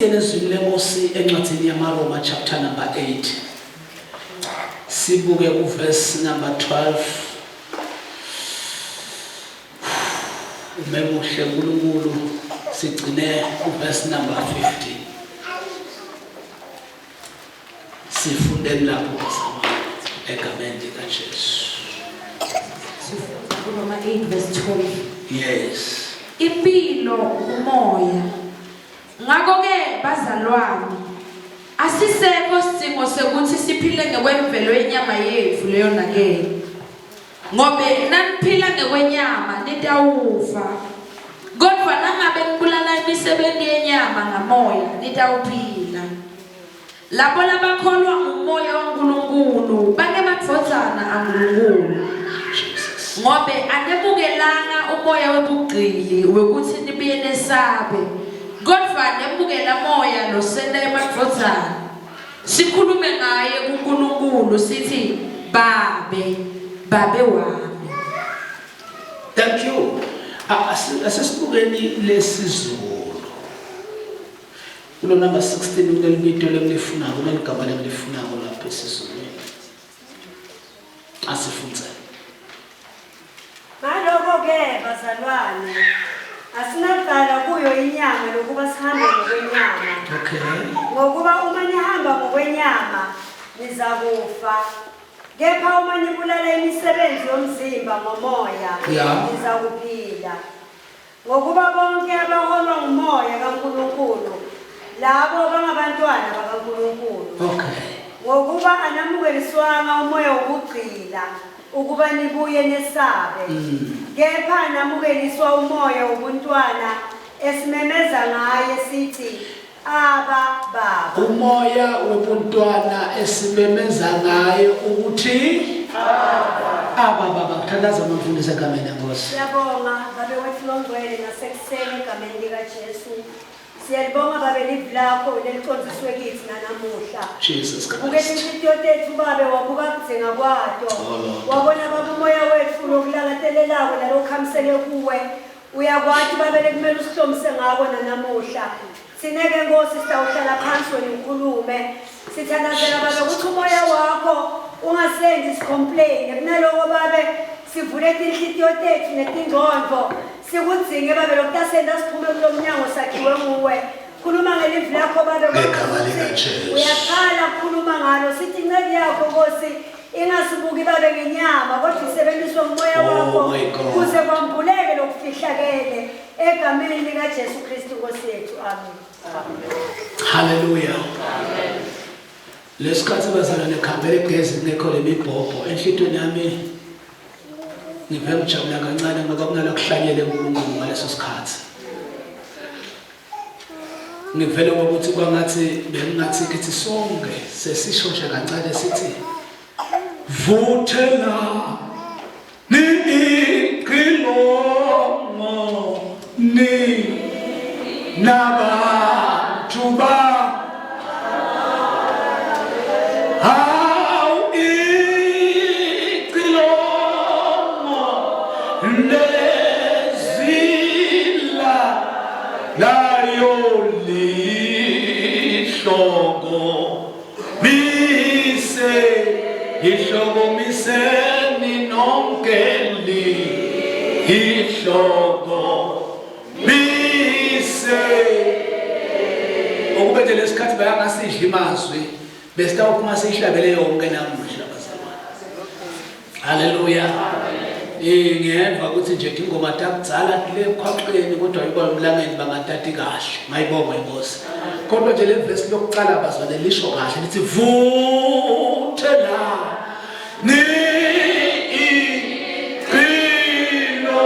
Elizwini lenkosi encwadini yamaRoma chapter number 8 sibuke kuverse number 12. Umemuhle uNkulunkulu sigcine kuverse number 15. Sifundeni lapho egameni likaJesu. Roma 8 verse 12. Yes. Impilo umoya. Ngakho-ke bazalwane, asisekho isidingo sokuthi siphile ngokwemvelo yenyama yethu leyo nakele. Ngoba naniphila ngokwenyama nitawufa. Kodwa nangabe nibulala imisebenzi yenyama ngamoya nitawuphila. Labo labakholwa ngumoya kaNkulunkulu banemadvodzana aNkulunkulu. Ngoba anebukelanga umoya webugqili wekuthi nibuye nesabe. Kodwa nebukela moya losenda emadvodzana sikhulume ngaye kuNkulunkulu sithi babe wami. Thank you. Asesibukeni lesizulu. Kulo number 16 kulelibito lengilifuna kuleligama lengilifuna lapha esizulwini. Asifunze. Ngalokho-ke bazalwane asinaqala kuyo inyama lokuba sihambe ngokwenyama. Okay. Ngokuba uma nihamba ngokwenyama nizakufa. Kepha uma nibulala imisebenzi yomzimba ngomoya nizakuphila. Ngokuba bonke abaholwa ngumoya kaNkulunkulu labo bangabantwana bakaNkulunkulu. Okay. Ngokuba anamukeliswanga umoya wokugcila ukuba nibuye nesabe. Kepha namukeliswa umoya wobuntwana esimemeza ngaye sithi aba baba. Umoya wobuntwana esimemeza ngaye ukuthi aba baba. Kuthandaza umfundisi egameni lenkosi. Siyabonga babe wethu longcwele ngasekuseni egameni likaJesu. Siyalibonga babe livi lakho lelicondziswe kithi nanamuhla. Jesus Christ. Ukhethe inhliziyo tethu babe wabuka kudzinga kwato. Wabona baba umoya wethu lokulangathelelako nalokukhamisele kuwe. Uyakwathi babe lekumele usihlomise ngako nanamuhla. Sineke Nkosi sitawuhlala phansi wena ukhulume. Sithandazela babe ukuthi umoya wakho ungasenzi sicomplain. Kunaloko babe sivule inhliziyo tethu netingqondo. Sikudzinge babe lokutasenda siphume kulomnyango sakhiwe nguwe. Khuluma ngelivi lakho babe ngegama likaJesu. Uyaqala ukukhuluma ngalo sithi inceke yakho Nkosi ingasibuki babe ngenyama kodwa isebenziswe umoya wakho kuze kwambuleke lokufihlakele egameni likaJesu Kristu Nkosi yethu. Amen. Hallelujah. Amen. Lesikhathi bazalwane khambele egezi ngekho lemibhobho enhlitweni yami ngive ngijabula kancane ngoba kunala kuhlanyele uNkulunkulu ngaleso sikhathi. Ngivele ukuthi kwangathi bengathi kithi sonke sesishoshe kancane sithi vuthela ni iqilongo ni nabantu ba how iqilongo lezila layo lihloko mise ihloko miseni nonke lihloko ukubethe lesikhathi bayangasidla imazwi besitawuphuma siyihlabele yonke namuhla bazalwane. Haleluya. Ngiyeva ukuthi nje ingoma takudzala le khwaqeni kodwa yiba emlangeni bangatati kahle. Mayibonga inkosi. Kodwa nje le verse lokuqala bazalwane lisho kahle lithi vuthela ni iqilo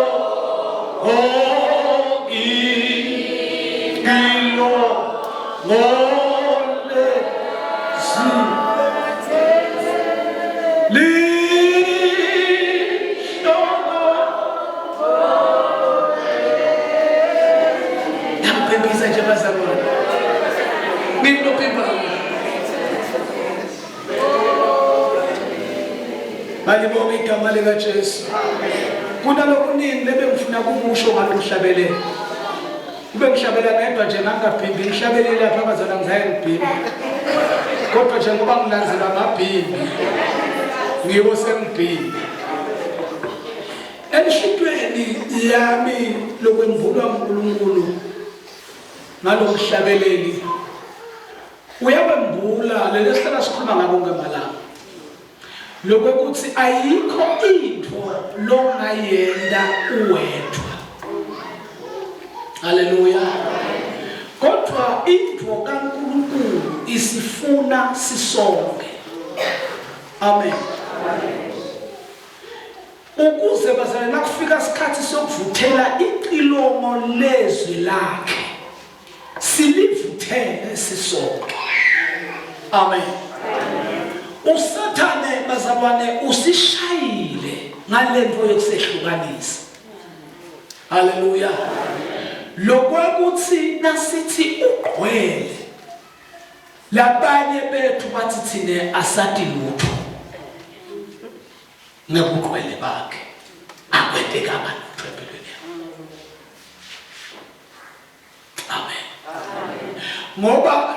Balibonga igama likaJesu. Kunalokuningi lebengifuna kumusho ngalo uhlabelele. bengishabela ngedwa nje ngangabhimbi ngishabelele lapha abazona ngizaye ngibhimbi kodwa nje ngoba ngilandzela amabhimbi ngibo sengibhimbi enhlitweni yami lokwembulwa uNkulunkulu ngalomhlabeleli uyabembula lesihlala sikhuluma ngako ngemalanga lokuthi ayikho into longayenda uwedwa. Haleluya. Kodwa into kaNkulunkulu isifuna sisonke. Amen. Ukuze bazalwane nakufika isikhathi sokuvuthela iqilomo lezwi lakhe silivuthele sisonke. Amen. Usathane bazalwane usishayile ngalento yokusehlukanisa. Haleluya. Lokuthi nasithi ugcwele labanye bethu bathi thina asati lutho ngekugcwele bakhe akweteka abantu empilweni. Amen. Ngoba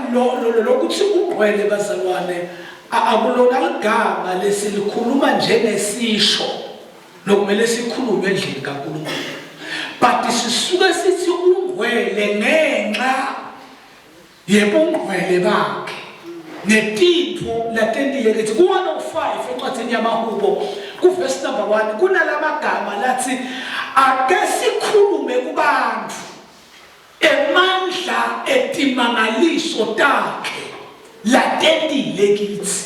lokuthi ugcwele bazalwane akulona igama lesilikhuluma njengesisho lokumele sikhulume endlini kaNkulunkulu. But sisuke sithi ungcwele ngenxa yebungcwele bakhe netintfo latendile kethi ku-105 encwadini yamahubo kuverse number 1 kunalamagama lathi ake sikhulume kubantu emandla etimangaliso takhe latendile kithi.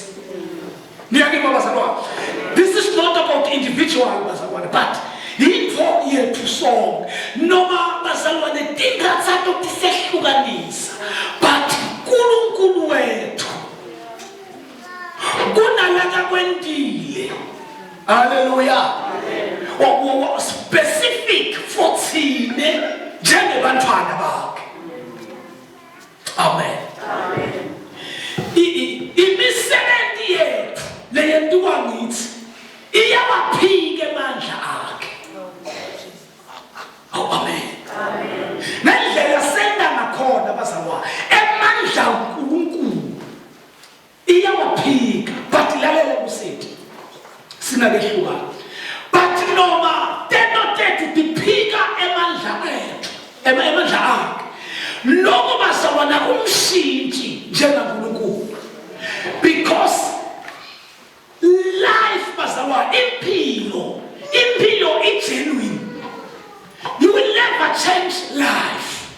Niyakima bazalwane, this is not about individual bazalwane but into yethu sonke. Noma bazalwane tingathatha tisehlukanisa but uNkulunkulu wethu kunalaka kwendile. Haleluya. Specific for thine njengebantwana bakhe. Amen. Imisebenzi yethu leyenziwa ngithi iyawaphika emandla akhe. Amen. Nendlela senda ngakhona bazalwane emandla uNkulunkulu iyawaphika but lalela kusithi singakehlukana but noma tethu diphika emandla ethu emandla akhe lokho bazalwane umshintshi njengaNkulunkulu because life bazalwane impilo genuine. You will never change life.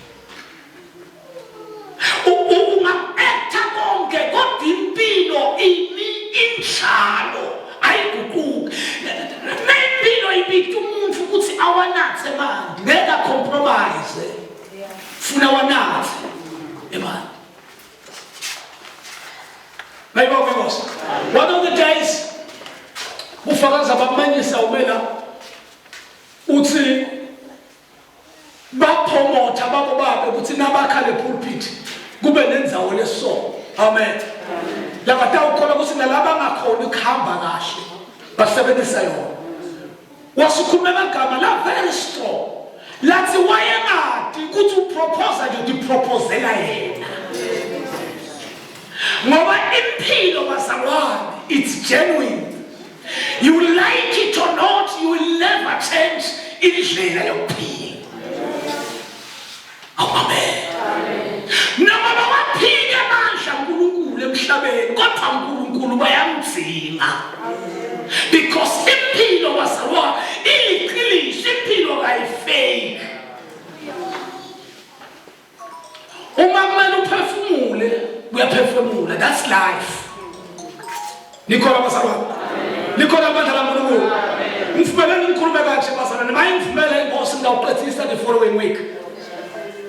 Unga-acta konke kodwa impilo injalo ayiguquki. Nempilo ibikho umuntu ukuthi awanathe manje ngeke compromise. Funa wanathe emani. One of the days ufakaza bamanyisa umela uthi bapromota babo babe ukuthi nabakhale pulpit kube nendzawo leso. Amen. Labata ukholwa ukuthi nalaba ngakhona ukuhamba kahle basebenzisa yona. Wasukhuluma amagama la very strong. Lathi wayengadi ukuthi upropose nje uproposela yena. Ngoba impilo bazalwane it's genuine. You will like it or not, you will never change indlela yokuphila. Amen. Noma waphika amandla uNkulunkulu emhlabeni kodwa uNkulunkulu bayamdzinga. Because impilo bazalwane iliqiniso, impilo ayifake. Uma kumele uphefumule uyaphefumula, that's life. Nikhola bazalwane. Nikhola amandla kaNkulunkulu. Ngifumele ngikhulume kanje bazalwane, mayingifumele inkosi ngawuqedisa the following week.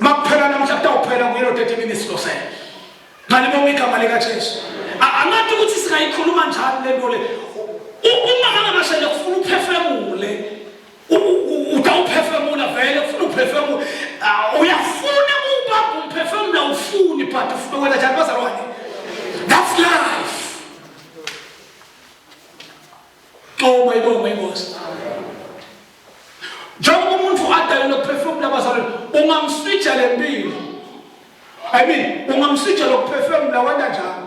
Makuphela namhla kutawuphela kuyelo 30 minutes lo sele. Ngalibonga igama lika Jesu. Angathi ukuthi singayikhuluma njalo lento le. Uma kana mashele kufuna uphefumule, utawuphefumula vele ufuna uphefumula. Uyafuna ukuba umphefumula ufuni but ufuna wena njani bazalwane. That's life. Oh my God, my boss. Njengoba umuntu adala nokuphefumula bazalwane ungamswitcha lempilo. I mean, ungamswitcha lokuphefumula wena njani?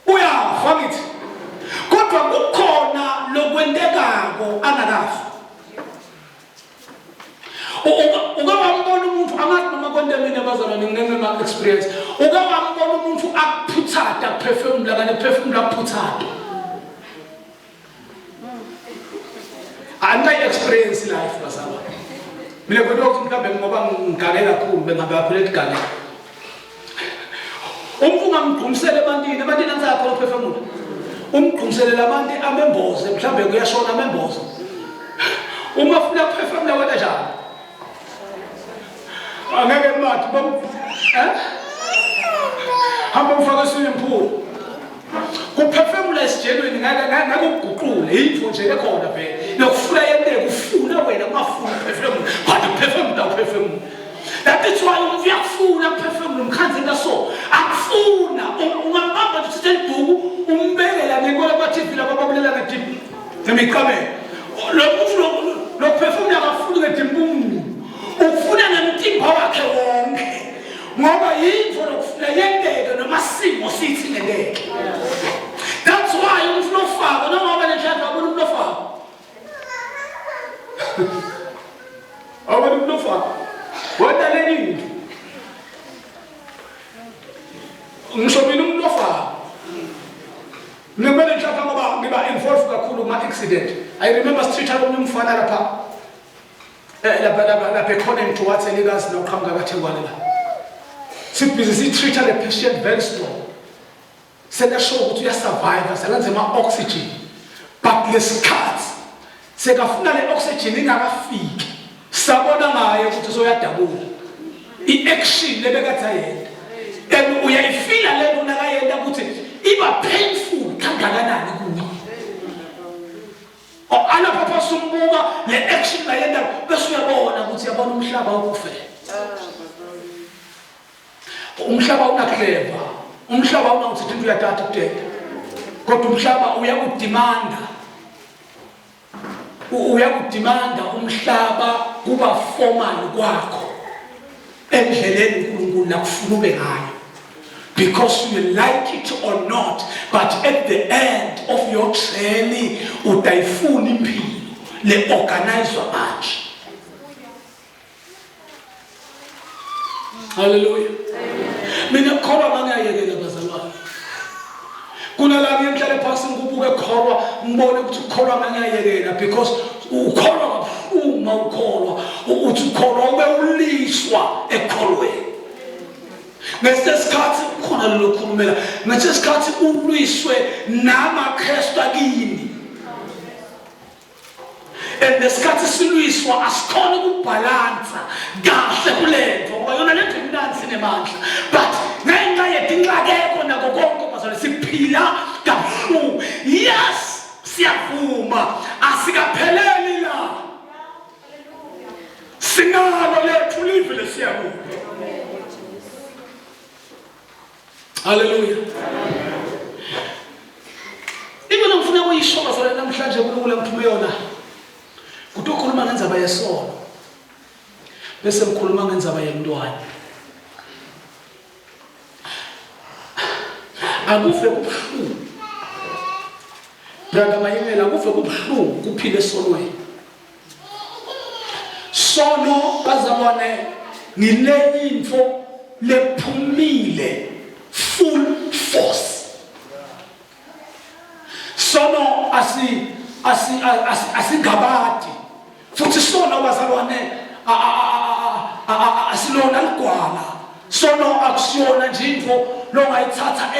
Uyafa ngithi. Kodwa kukhona lokwendekako angakafi. Ungawambona umuntu angathi noma konke mina bazalwane nginema experience. Ungawambona umuntu akuphuthada kuphefumula kanti kuphefumula kuphuthada. Angayi experience life bazalwane. Mina kodwa mhlawumbe ngoba ngigane kakhulu bengabe aphile igane. Umuntu ungamgqumsela ebantwini angasakhona ukuphefumula. Umgqumselela abantu amemboze mhlawumbe kuyashona amemboze. Uma ufuna ukuphefumula wena njani? Angeke mathi hamba ufaka swimming pool. Kuphefumula esijelweni ngakuguqule yitho nje ekhona phela. Nokufuna yenteke ufuna wena ungafuna ukuphefumula. Kodwa uphefumula. That is why uyafuna ukuphefumula umkhanzela so. Akufuna ungambamba nje uthathe ibhuku umbekela ngenkola bathi lapha babulela ngedimbu. Nemiqamela. Lo phefumula akafuni ngedimbu. Ufuna nemtimba wakhe wonke. Ngoba yinto lokufuna yenteke noma simo sithi ngenteke. That's why umfuna ufaka noma ngabe njalo abona umuntu ofaka. Abona umuntu ofaka. Wena lenini. Ngisho mina umuntu ofaka. Ngibele njalo ngoba ngiba involved kakhulu kuma accident. I remember street alone umfana lapha. Lapha ekhoneni towards elikazi noqhamuka kaThengwane la. Sibhizi treat the patient very strong. Sekasho ukuthi uyasurvive selenze ama-oxygen. But lesikhathi sekafuna le-oxygen ingakafiki. Sabona ngayo ukuthi soyadabula. I-action lebekatha yena. And uyayifila lento nakayenda ukuthi iba painful kangakanani kuye. Alapha sumbuka le-action layenda bese uyabona ukuthi yabona umhlaba ukufe. Umhlaba unakleva. Umhlaba unawuthi into uyathatha kudede. Kodwa umhlaba uyakudimanda. Uyakudimanda umhlaba kuba formal kwakho. Endleleni uNkulunkulu nakufuna ube ngayo. Because you like it or not, but at the end of your journey utayifuna impilo le organizwa manje. Hallelujah. Mina khona mangiyayekela bazalwane. Kuna la ngihlale phansi ngibuke khona ngibone ukuthi ukholwa mangiyayekela because ukholwa kabuhlungu ukholwa uthi ukholwa ube uliswa ekholweni. Ngesikhathi khona lokukhulumela ngesikhathi ulwiswe namaKristu akini. And ngesikhathi silwiswa asikhona ukubhalansa kahle kulento ngoba yona lento imnandi sinemandla. But ngenxa yedinxakeko nako konke bazalwane siphila kabuhlungu. Yes, siyavuma asikapheleli la. Sinalo lethu live lesiyabona. Hallelujah. Ibona ngifuna ukuyisho bazalwane namhlanje kulula ngithume yona. Kuthi ukhuluma ngenzaba yesono. Bese ngikhuluma ngenzaba yemntwana. Akufe kubuhlungu. Brother Mayimela akufe kubuhlungu kuphile esonweni. Sono bazalwane ngile info lephumile full force. Sono asingabadi futhi sono bazalwane asilona ligwala. Sono akusiyona nje into longayithatha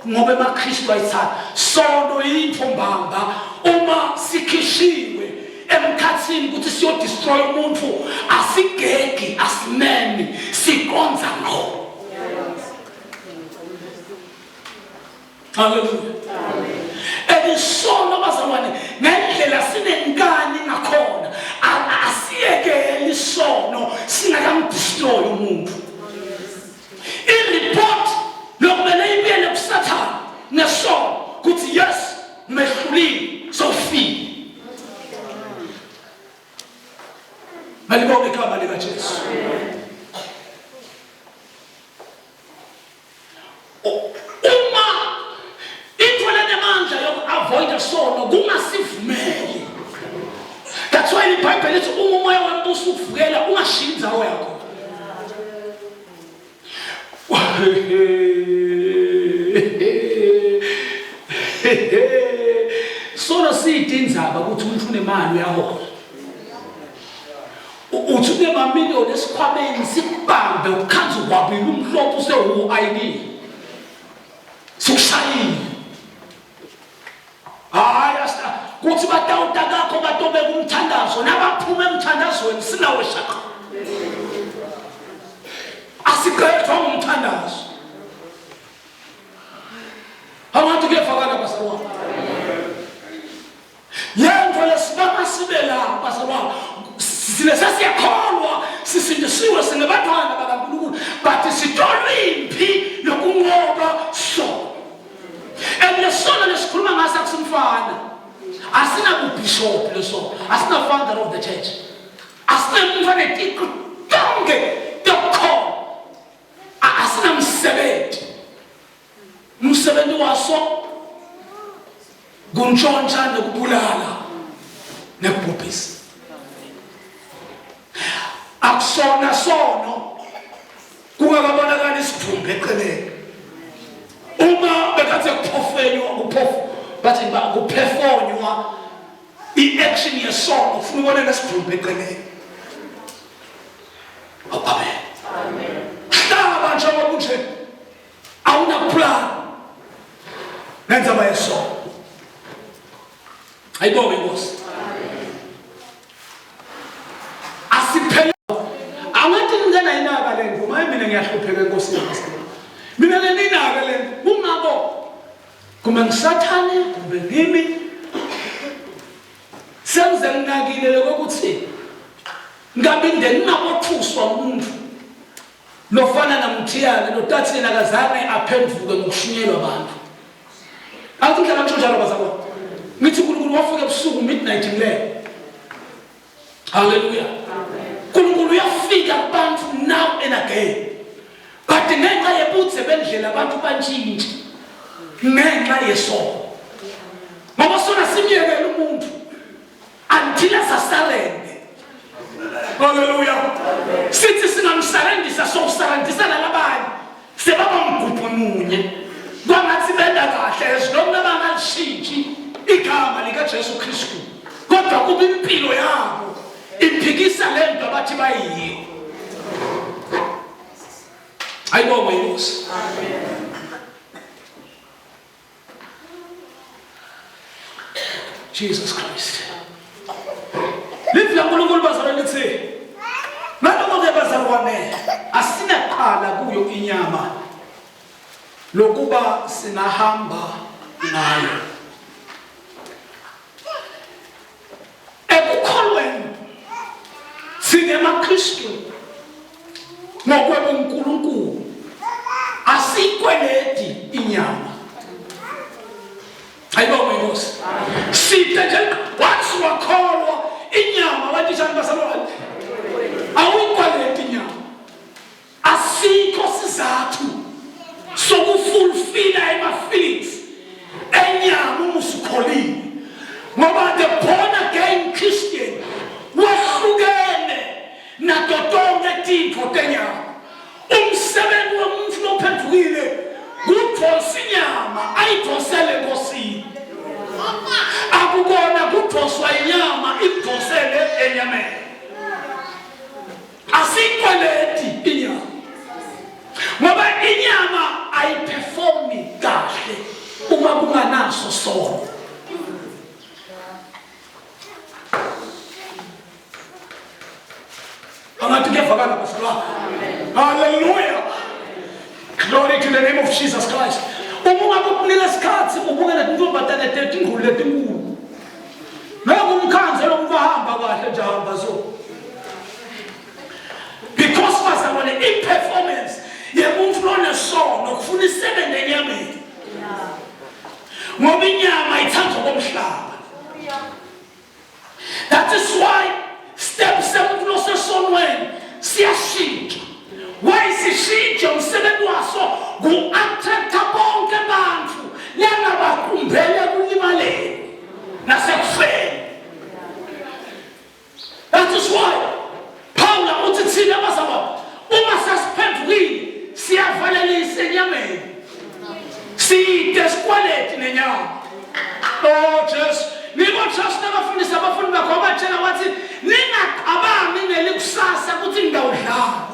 ngoba emakristu ayithatha. Sono into mbamba uma sikhishiwe emkhathini ukuthi siyo destroy umuntu asigeki asimemi sikonza ngqo. Hallelujah. Sono bazalwane ngendlela sinenkani ngakhona asiyekeli sono singakamdestroy umuntu. I-report lokumele ibuyele kuSathane nesono kuthi yes mehlulile sofika. Malibonke igama lika uma ithola nemandla yoku-avoida sono kungasivumeli. That's why iBhayibheli lithi uma umoya wembuso ukuvukela ungashiyi indzawo yakho. Sono siyidindzaba ukuthi umuntu unemali uyahola. Uthi unemamiliyoni esikhwameni sikubambe ukhanza ukwabile umhlophe usewu-ID sikushayile. Hayi kuthi batawuta kakho batobeka umthandazo nabaphuma emthandazweni sinawe shaka. Asiqedwa ngumthandazo. Abantu kuyafakana basawami. Yento lesibanga sibe la basawami. Sile sasiyakholwa sisindisiwe singabatwana bakaNkulunkulu but sitolwe imphi yokunqoba sono. Lesono lesikhuluma ngaso akusimfana. Asinabubishop lesono. Asina-founder of the church. Asina-mfana etiko tonke tokho. Asinamsebenzi. Umsebenzi waso kuntshontsha nekubulala nekubhubhisa. Akusona sono kungakabonakali isithumbe eceleni. Uma bekathe kuphofenywa bathi kuphefonywa i-action yesono ufuna ubone nesithumbe eceleni. Amen. Hlaba njengoba kunje awunaplan nenzaba yesono. Ayibonge Nkosi. Asiphele awathi ngena inaka lento maye mina ngiyahlupheka Nkosi yami. Mina leninaka lento ungabo kuma ngisathane kumbe ngimi senze nginakile lokuthi ngabinde nginabothuswa umuntu lofana namthiyane lotathi nakazane aphenduke ngokushunyelwa abantu. Athi ngidlala njalo bazakho. Ngithi uNkulunkulu wafika ebusuku midnight ngile. Hallelujah. uNkulunkulu uyafika kubantu now and again. But ngenxa yebuthe bendlela abantu bantshintshe. Ngenxa yesono. Ngoba sona simyekela umuntu until asasarende. Hallelujah. Sithi singamsarendisa sokusarendisa nalabanye. Sebaba mgubhu munye. Kwangathi benda kahle esilokuna bangashintshi igama lika Jesu Kristu. Kodwa kuba impilo yabo iphikisa lento abathi bayiyo. Ayibonge Nkosi. Amen. Jesus Christ. Lithi uNkulunkulu bazalwane lithi naloko bazalwane asinaqhala kuyo inyama lokuba sinahamba ngayo. Ekukholweni sinemaKristu ngokwebo uNkulunkulu asikweleti inyama. Ayibonge Nkosi. Sithe nje once wakholwa inyama wathishana basalwane awukweleti inyama. Asikho sizathu sokufulfilla ema-feelings enyama umusukholile. Ngoba the born again Christian wahlukene nato tonke tintfo tenyama. Umsebenzi womuntu lophendukile kudonsa inyama ayidonsele Nkosini. Akukona kudonswa inyama idonsele enyameni. Asikweleti inyama. Ngoba inyama ayiperformi kahle uma kunganaso sono. Hallelujah. Glory to the name of Jesus Christ. Umunga kukunika isikhathi ubukele intombazane etingulu letinkulu. Noma umkhanze lokubahamba kahle nje hamba so. Because bazalwane i-performance yemuntu lonesono kufuna isebenze enyameni. Ngoba inyama ithandwa komhlaba. That is why steps semuntu losesonweni siyashintsha. Why sishintsha umsebenzi waso ku-attract enyameni. Side sikwaleti nenyama. Oh Jesus, niko trust nabafundisa abafundi bakho abatshela wathi ningacabangi ngelikusasa ukuthi ngidawudlala.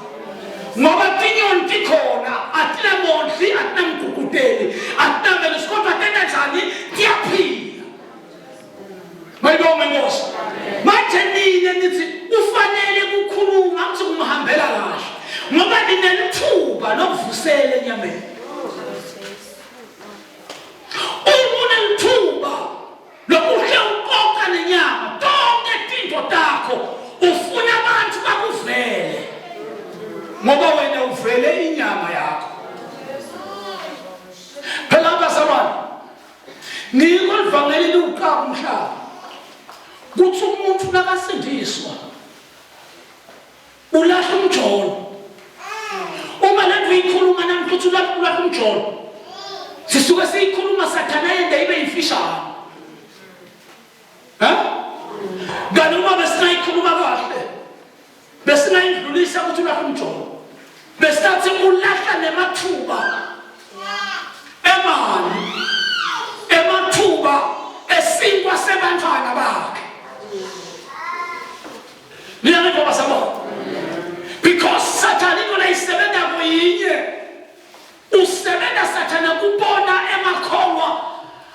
Ngoba tinyoni tikhona, atina mondli, atina mgugudeli, atina velisikota tena njani, tiyaphila. Mayibonge Nkosi. Manje nina nithi ufanele ukukhuluma ukuthi kumhambela kahle. Ngoba ninelithuba lokuvusela enyameni. Unelithuba lokuhle uqoqa nenyama, tonke izinto takho ufuna abantu bakuvele. Ngoba wena uvele inyama yakho. Phela abazalwane, ngiko livangeli liwuqaba umhlaba. Kuthi umuntu nakasindiswa ulahla umjolo. Uma lento uyikhuluma namhlanje ulahla umjolo. Sisuke siyikhuluma sathana yende ibe yifishana. Kanti uma besinayikhuluma kahle, besingayidlulisa ukuthi ulahla umjolo. Besathi ulahla nemathuba emali, emathuba esinkwa sebantwana bakhe. Niyangipha basabona? Because Satan ikona isebenza kuyinye. Usebenza Satan ukubona emakholwa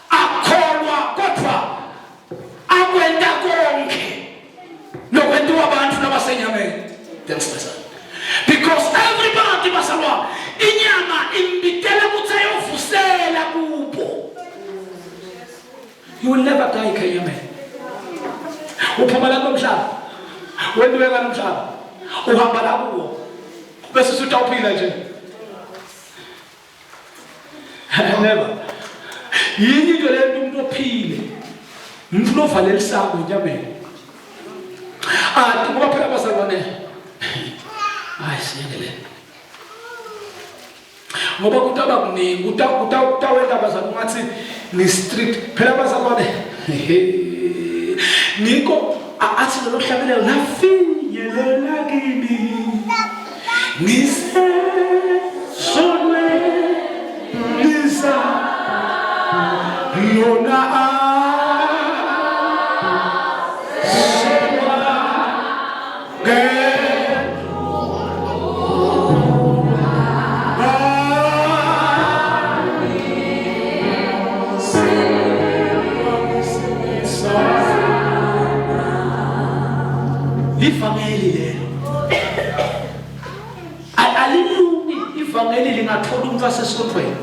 akholwa kodwa akwenda konke nokwentiwa abantu nabasenyameni. Because everybody basalwa inyama imbitela ukuthi ayovusela kubo. You will never die kenyameni. Uphuma la komhlaba. Wendiwe ngalo umhlaba. Uhamba la kuwo. Bese usutawuphila nje. Never. Yini into lento umuntu ophile. Umuntu ovalela isako enyameni. Ngoba phela bazalwane. Siyengele. Ngoba kutaba kuningi, utawenda bazalwane ungathi ni strict. Phela bazalwane. Ngiko athi lo hlabelelo nafinyelela kimi. Ngise sonwe nisa lona ivangeli lelo alilungi ivangeli lingathola umuntu wasesontweni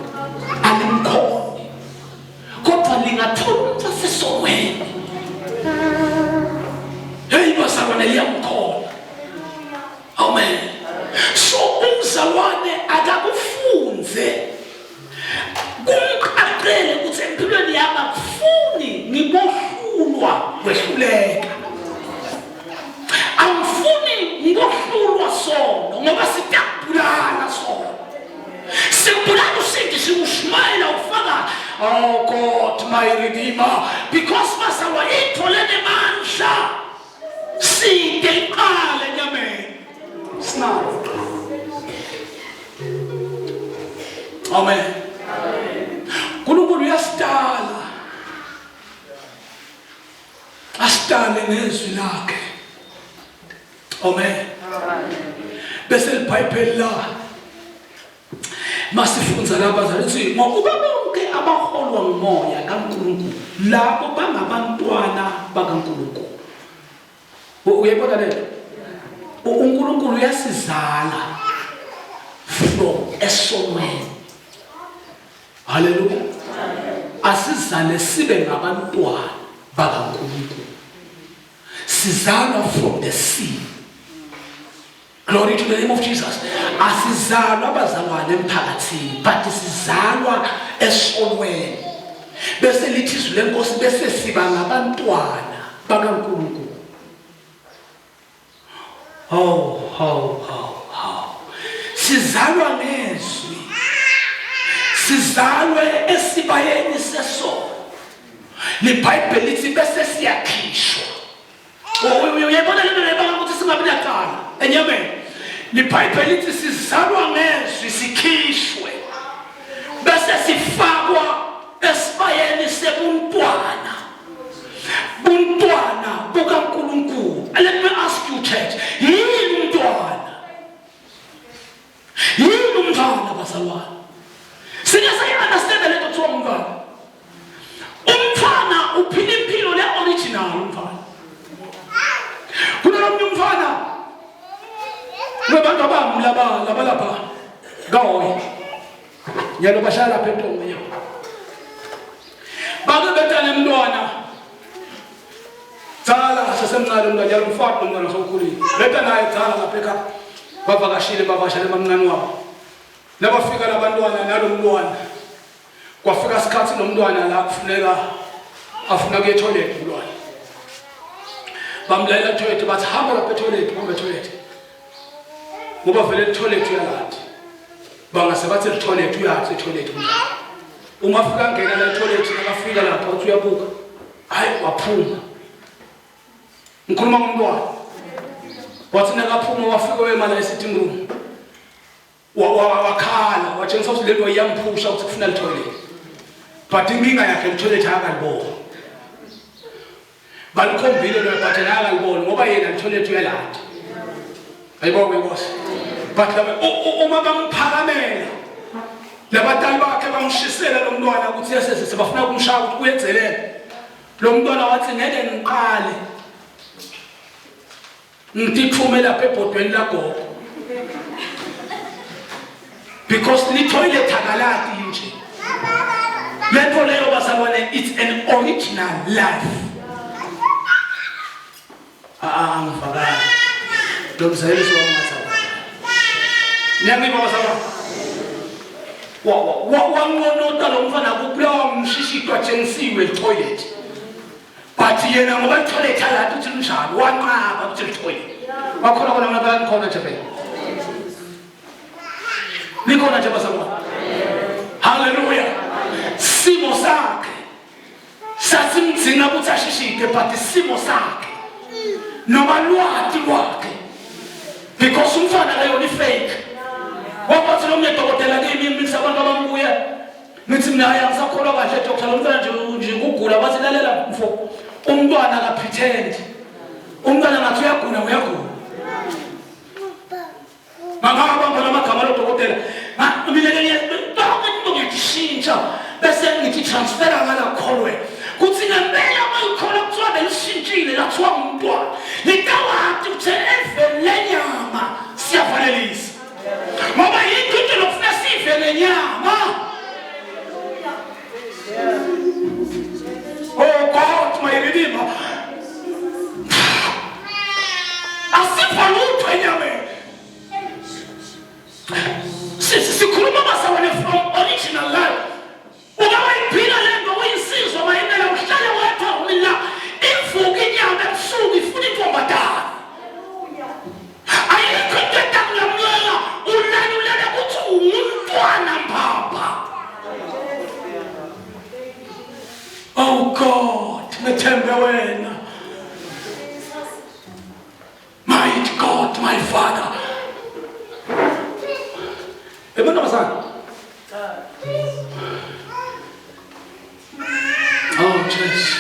alimkhoni kodwa lingathola umuntu wasesokweni hey basabona liyamkhona. Amen. So umzalwane akakufunze kumqaqele ukuthi empilweni yami akufuni ngibohlulwa kwehluleka. Amfuni ngohlulwa sono ngoba sitakubulala sono. Sikubulala usinti simushumayela ufaka oh God my Redeemer because masawa itholene mandla sinde iqale nyameni. Snap. Amen. Nkulunkulu uyasitala. Asitale nezwi lakhe. Amen. Bese liBhayibheli la masifunza labazali ukuthi ngokuba bonke abaholwa ngumoya kaNkulunkulu labo bangabantwana bakaNkulunkulu. Uyayibona lento? uNkulunkulu uyasizala from esonweni. Hallelujah. Asizale sibe ngabantwana bakaNkulunkulu. Sizalwa from the seed. Glory to the name of Jesus. Asizalwa abazalwane emphakathini but sizalwa esonweni. Bese lithi izwi lenkosi bese siba ngabantwana bakaNkulunkulu. Sizalwa nezwi. Sizalwe esibayeni sesono. LiBhayibheli lithi bese siyakhishwa. Uyabona lento lebanga ukuthi singabi naqala enyameni. LiBhayibheli lithi sizalwa nezwi sikhishwe. bazalwane. Singasayi-understand le nto kuthiwa umfana. Umfana uphila impilo le-original umfana. Kunolomnye umfana kunabantu abami lapha kahoyi nyalo bashaya lapha eNtongwe. Bake betane mntwana Dzala sesemncane umntwana yalo mfati umntwana sokhulile. Beta naye Dzala lapha ekhaya. Bavakashile bavashele bamncane wabo. Nabafika labantwana nalo mntwana. Kwafika isikhathi nomntwana la kufuneka afuna kuye toilet umntwana. Bamlayela toilet bathi hamba lapha toilet, hamba toilet. Ngoba vele toilet uyalati. Bangasebathi toilet uyathi toilet umntwana. Uma fika ngena la toilet nakafika lapha uthi uyabuka. Hayi waphuma. Ngikhuluma ngomntwana. Wathi nakaphuma wafika wemala e-sitting room. Wakhala watshengisa ukuthi lento iyamphusha ukuthi kufuna i-toilet. But inkinga yakhe i-toilet akalibona. Balikhombile lo but akalibona ngoba yena i-toilet uyalanda. Ayibonke inkosi. But uma bamphakamela labadala bakhe bamshisela lo mntwana ukuthi yesese bafuna ukumshaya ukuthi uyenzelele. Lo mntwana wathi ngeke ngiqale ngitithume lapha ebhodweni lagogo. Because the toilet akalati nje. Lento leyo bazalwane, it's an original life. Ngifakala. Lo mzayeliso wangathaba. Niyangipha bazalwane. Wanqonota lo mfana kuphela umshishito atshengisiwe i-toilet. But yena ngoba i-toilet alathi uthi njalo wanqaba ukuthi i-toilet. Bakhona khona ngapha khona nje phela. Nikhona nje bazalwane. Hallelujah. Simo sakhe sasimdzinga ukuthi ashishike but isimo sakhe noma lwati lwakhe because umfana leyo ni fake. Wabathi lo mnedokotela kimi ngisabantu abambuya ngithi mina ayangisakholwa kahle doctor lo mfana nje ukugula bathi lalela mfo umntwana ka pretend umntwana ngathi uyagula mangaba namagama lo dokotela mina ngiyishintsha bese ngithi transfer ngala kholwe kuthi ngempela mayikhola kuthiwa belishintshile lathiwa umntwana likawathi uthe evelenyama siyafanelisa ngoba yikho into lokufuna sivelenyama. Oh God, my Redeemer. Asifa lutho enyameni. Sikhuluma bazalwane from original life. Ungawa iphila lento uyinsizwa mayimela uhlale wedwa umila ivuka inyama ebusuku ifuna intombazana. Ayikho into etakulamlela ulalulele ukuthi umntwana mpapa. Oh God, ngethembe wena. My God, my Father. Oh Jesus.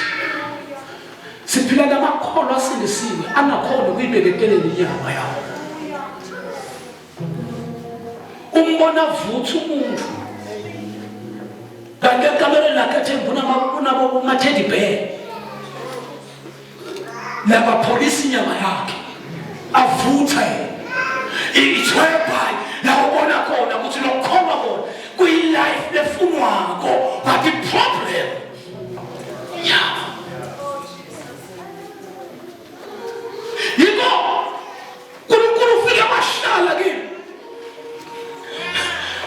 Siphila namakholwa asindisiwe angakhona ukuyibekekelela inyama yawo. Umbona vuthu umuntu. Kanti ekamera lakhe thembuna ma teddy bear. Laba polisi inyama yakhe. Avutha yena. It's whereby la ubona khona ukuthi lokholwa khona kuyi-life lefunwako but the problem nyama. Yiko kuNkulunkulu ufike washala kimi.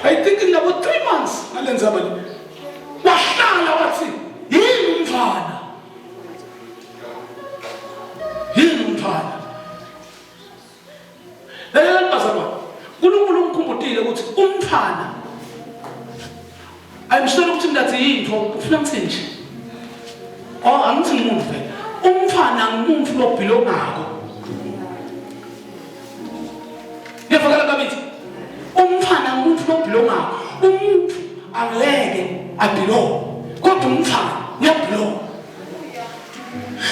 I think in about 3 months ngalenza bani wahlala wathi yini umfana lalela bazalwane uNkulunkulu umkhumbutile ukuthi umfana ayimshola ukuthi ngathi yinto ufuna ngithenje angithi umuntu vele umfana ngumuntu lobhilongako. Ngiyafakala kabithi umfana ngumuntu lobhilongako. Umuntu angeke abhilonge kodwa umfana uyabhilonga.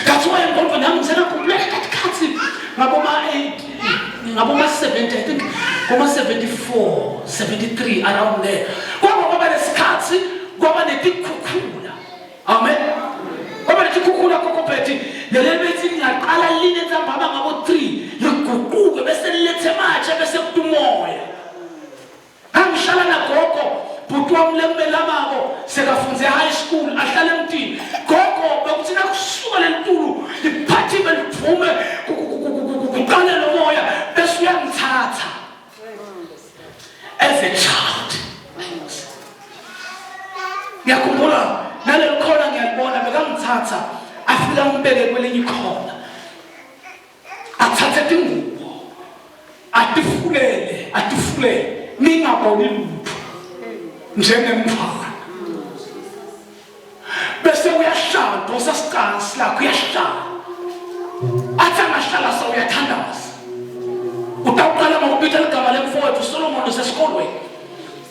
That's why I'm going to say, I'm going to ngaboma 70, I think koma 74, 73 around there. Kwaba lesikhathi kwaba netikhukhula. Amen. Kwaba netikhukhula kokophethi lele bethi ngaqala line ntambama ngabo 3 liguquke bese lilethe matshe bese kutumoya. Angishala nagogo bhuti wami lembelamako sekafunze high school ahlala emntini. Gogo bekuthi nakusuka lentulu liphathiwe liphume kuqale lo moya bese uyangithatha as a child. Ngiyakhumbula nalelo khona ngiyalibona bekangithatha afika ngibeke kwelinye ikhona. Athathe ingubo atifulele ningaboni lutho njengemfana. Bese uyashaya dosa sikansi lakho uyashaya. Athi angahlala sawuyathandaza. Utaqala ngokubitha igama lemfowethu Solomon usesikolweni.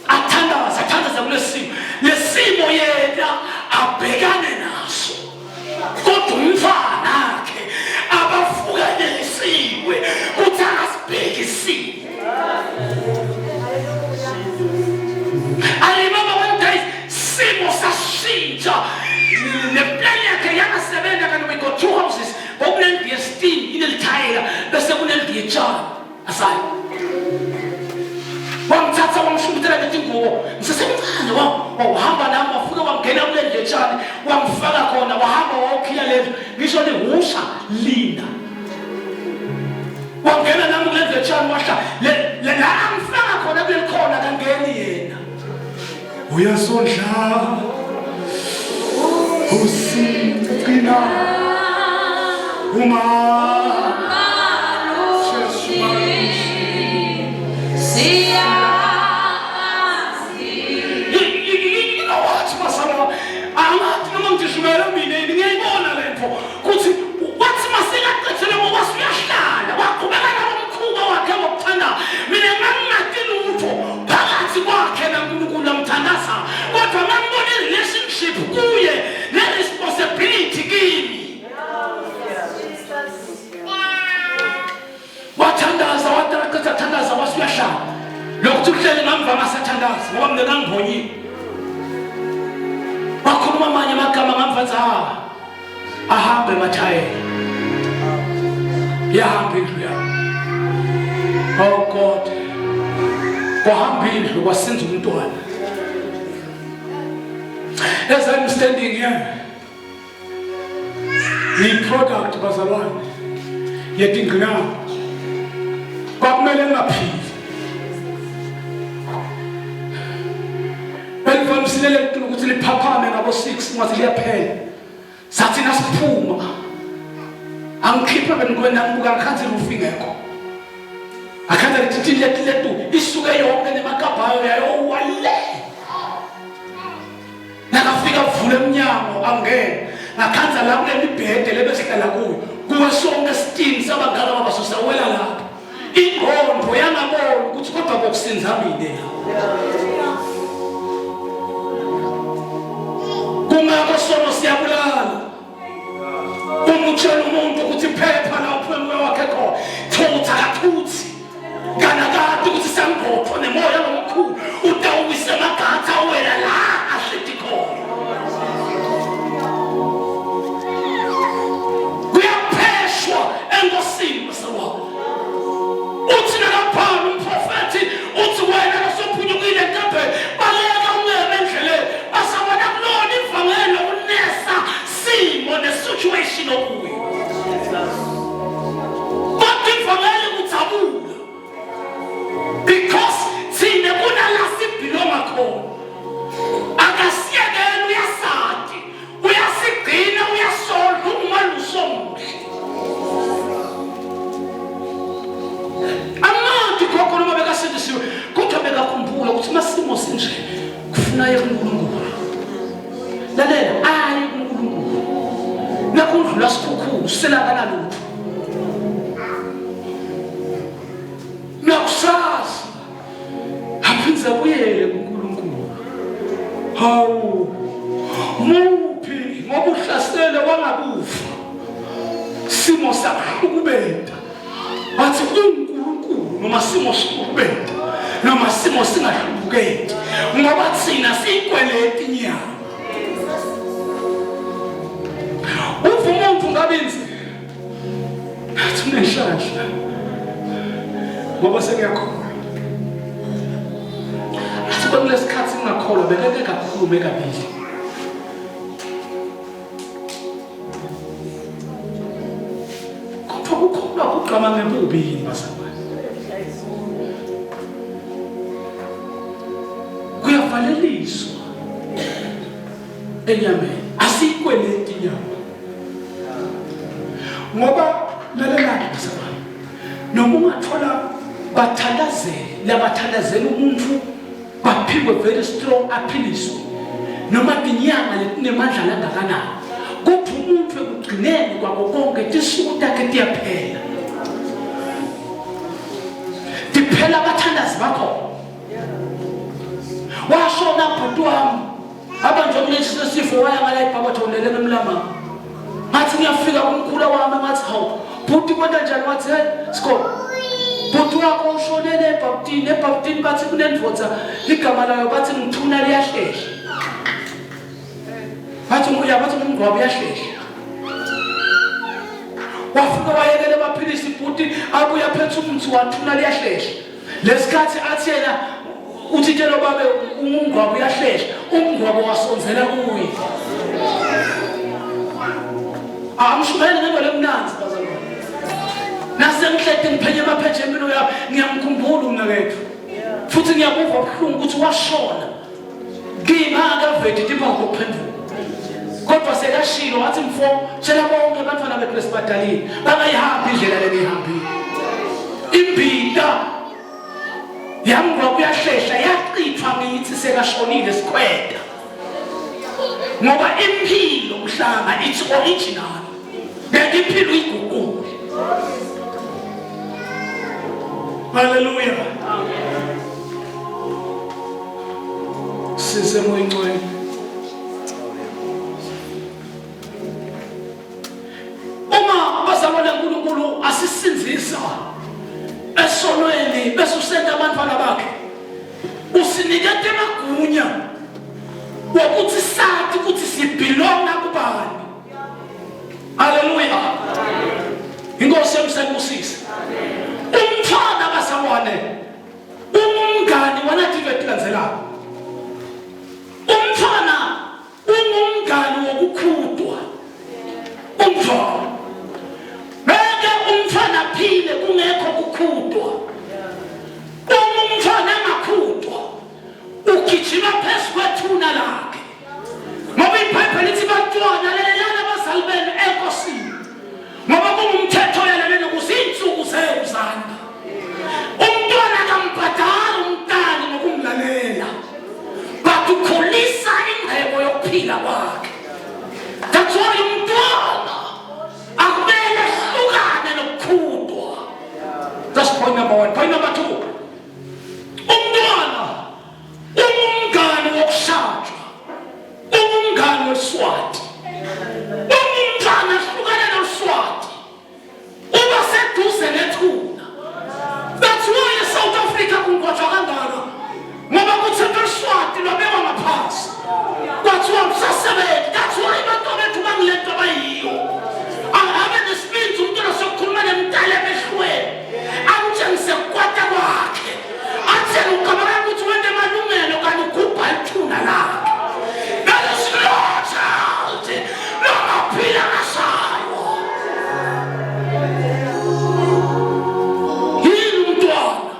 Athandaza kulesimo. Lesimo yena abhekane naso. Kodwa umfana wakhe abafukanelisiwe uthi asibhekisile. I remember one day simo sashintsha. Neplan yakhe yakasebenza kanti we got 2 houses. Okunendiye steam inelithayela bese kunendiye tshani asaya. Wamthatha wamshukuthela ngetingubo ngisesemncane wahamba nami wafika wangena kulendle tshani wamfaka khona wahamba wawukhiya lendlu ngisho lihusha lina wangena nami kulendle tshani wahla la amfaka khona kulelikhona kangeni yena uyasondla usigcina uma wakhuluma amanye amagama ngamfanza ahambe emathayeni yahamba indlu yami. Oh God, kwahamba indlu kwasenza umntwana. As I'm standing here, the product bazalwane yetingqinamba kwakumele ngaphili. Belivamisile ukuthi liphaphame ngabo 6 ngathi liyaphela. Sathi nasiphuma angikhiphe benikwena ngibuka ngikhathi rufi ngekho. Akhanza lithi letu isuke yonke nemakabhayo yayo wale. Nakafika vule emnyango angene. Ngakhanza la kulemibhede lebesihlala kuyo. Kuwe sonke steam sabangaka babasosawela lapha. Ingqondo yangabona ukuthi kodwa bokusinza mina. Kungako sono siyabulala. Umutshela umuntu ukuthi phepha la uphemwe wakhe khona. Thutha kathuthi. Kanakade ukuthi sangopho nemoya omkhulu utawubise magatha wena la ahlethi khona. Kuyapheshwa engosini masawa. Uthi nakaphala umprofeti uthi wena lasophunyukile nkaphe baleka ungebe endleleni basabona kulona ivangelo unesa simo nesituation okuyo. Kodwa ivangelo kuthabula because thina kunala sibhilonga khona. Akasiyekela uyasadi uyasigcina uyasolwa umalusomuhle. Amati khokho noma bekasindisiwe kodwa bekakhumbula ukuthi masimo sinje kufuna ye kuNkulunkulu. Lalela ayi kuNkulunkulu. Nakundlula sikhukhulu selakana lutho. Nakusasa aphinza kuyele kuNkulunkulu. Hawu muphi ngoba uhlasele wangabufa. Simo sakho kubenda. Bathi uNkulunkulu ngoba thina siyikweleti inyama. Uva umuntu ngabinzi athi uneshlahla ngoba sengiyakholwa. Athi kulesikhathi ngingakholwa bekeke kakhulume kabili. Kodwa ukukholwa kugqama ngembubi yini basabani? Kuyavaleliswa enyameni, asiyikweleti inyama. Ngoba lalelani basabani, noma ungathola bathandazela umuntu baphikwe very strong aphiliswe, noma inyama letinemandla langakanani, kodwa umuntu ekugcineni kwako konke tisuku takhe tiyaphela. Diphela abathandazi bakho. Washona bhuti wami abanje kulesi sifo waya ngala ibhabotho ulele ngemlama. Ngathi ngiyafika kumkhulu wami ngathi hawu bhuti kwenda njani, wathi hey sikole bhuti wakho ushonele ebhabhutini bathi kunendvodza igama layo bathi ngithuna liyashesha. Bathi umngcwabo uyashesha. Wafika wayekele amaphilisi bhuti abuya phethe umuthi wathuna liyashesha. Lesikhathi athi yena uthi tshela babe umngcwabo uyashesha, umngcwabo wasonzela kuye. Amshumele ngento lemnanzi bazalwane. Nasengihlede ngiphenye amaphethe empilo yami ngiyamkhumbula umnakethu. Futhi ngiyabuva ubuhlungu ukuthi washona. Ngingakavedi tipha ukuphendula. Kodwa sekashilo wathi mfo tshela bonke abantwana bethu besibadalini bangayihambi indlela lebeyihambile. Imbita yamngcwabo uyashesha yaqithwa ngithi sekashonile sikweda. Ngoba impilo umhlanga it's original. Kanti impilo igugu. Hallelujah. Amen. Sise moyingcwele. Uma bazalwane uNkulunkulu asisinzisa esonweni bese usenda abantwana bakhe. Usinikete magunya wokuthi sathi ukuthi sibelonga kubani. Hallelujah. Inkosi yemsebenzisi. Umfana basabone. Umngani wanathi vetlanzela. Umfana umngani wokukhudwa. Umfana. Beke umfana phile kungekho kukhudwa. Umfana makhudwa. Ukijima phezu kwethuna lakhe. Ngoba iBhayibheli lithi bantwana lelelana bazalibene enkosini. Ngoba kungumthetho yalena kuzinsuku zezana. Umntwana kamphathala umntana ngokumlalela. Bakukhulisa ingcebo yokuphila kwakhe. That's why umntwana akumele hlukane nokukhudwa. That's point number 1. Point number 2. Umntwana umngani wokushajwa. Umngani weSwati. Umntwana hlukane noSwati. Uba seduze nethuna. That's why eSouth Africa kungotshwa kangaka. Ngoba kuthethwa iSwati lwabekwa ngaphansi. Kwathiwa msasebenzi. That's why abantu bethu bangilento abayiyo. Ahabe nesibindi umntwana sokukhuluma nemdala emehlweni. Amtshengise kukwata kwakhe. Athele uqabanga ukuthi wende malungelo kanti ugubha ithuna lakhe. That is not child. Longaphila ngasayo. Yini umntwana?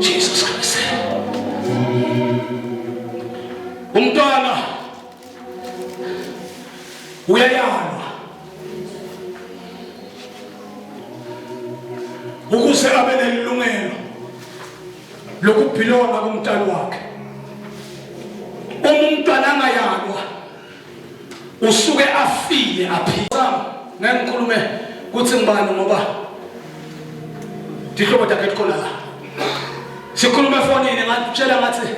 Jesus Christ. Umntwana uyayalwa ukuze abe nelungelo lokuphilonga kumntwana wakhe. Umntwana angayalwa usuke afile aphila. Ngikhulume kuthi ngibani ngoba dihlobo takhe khona la. Sikhuluma efonini ngatshela ngathi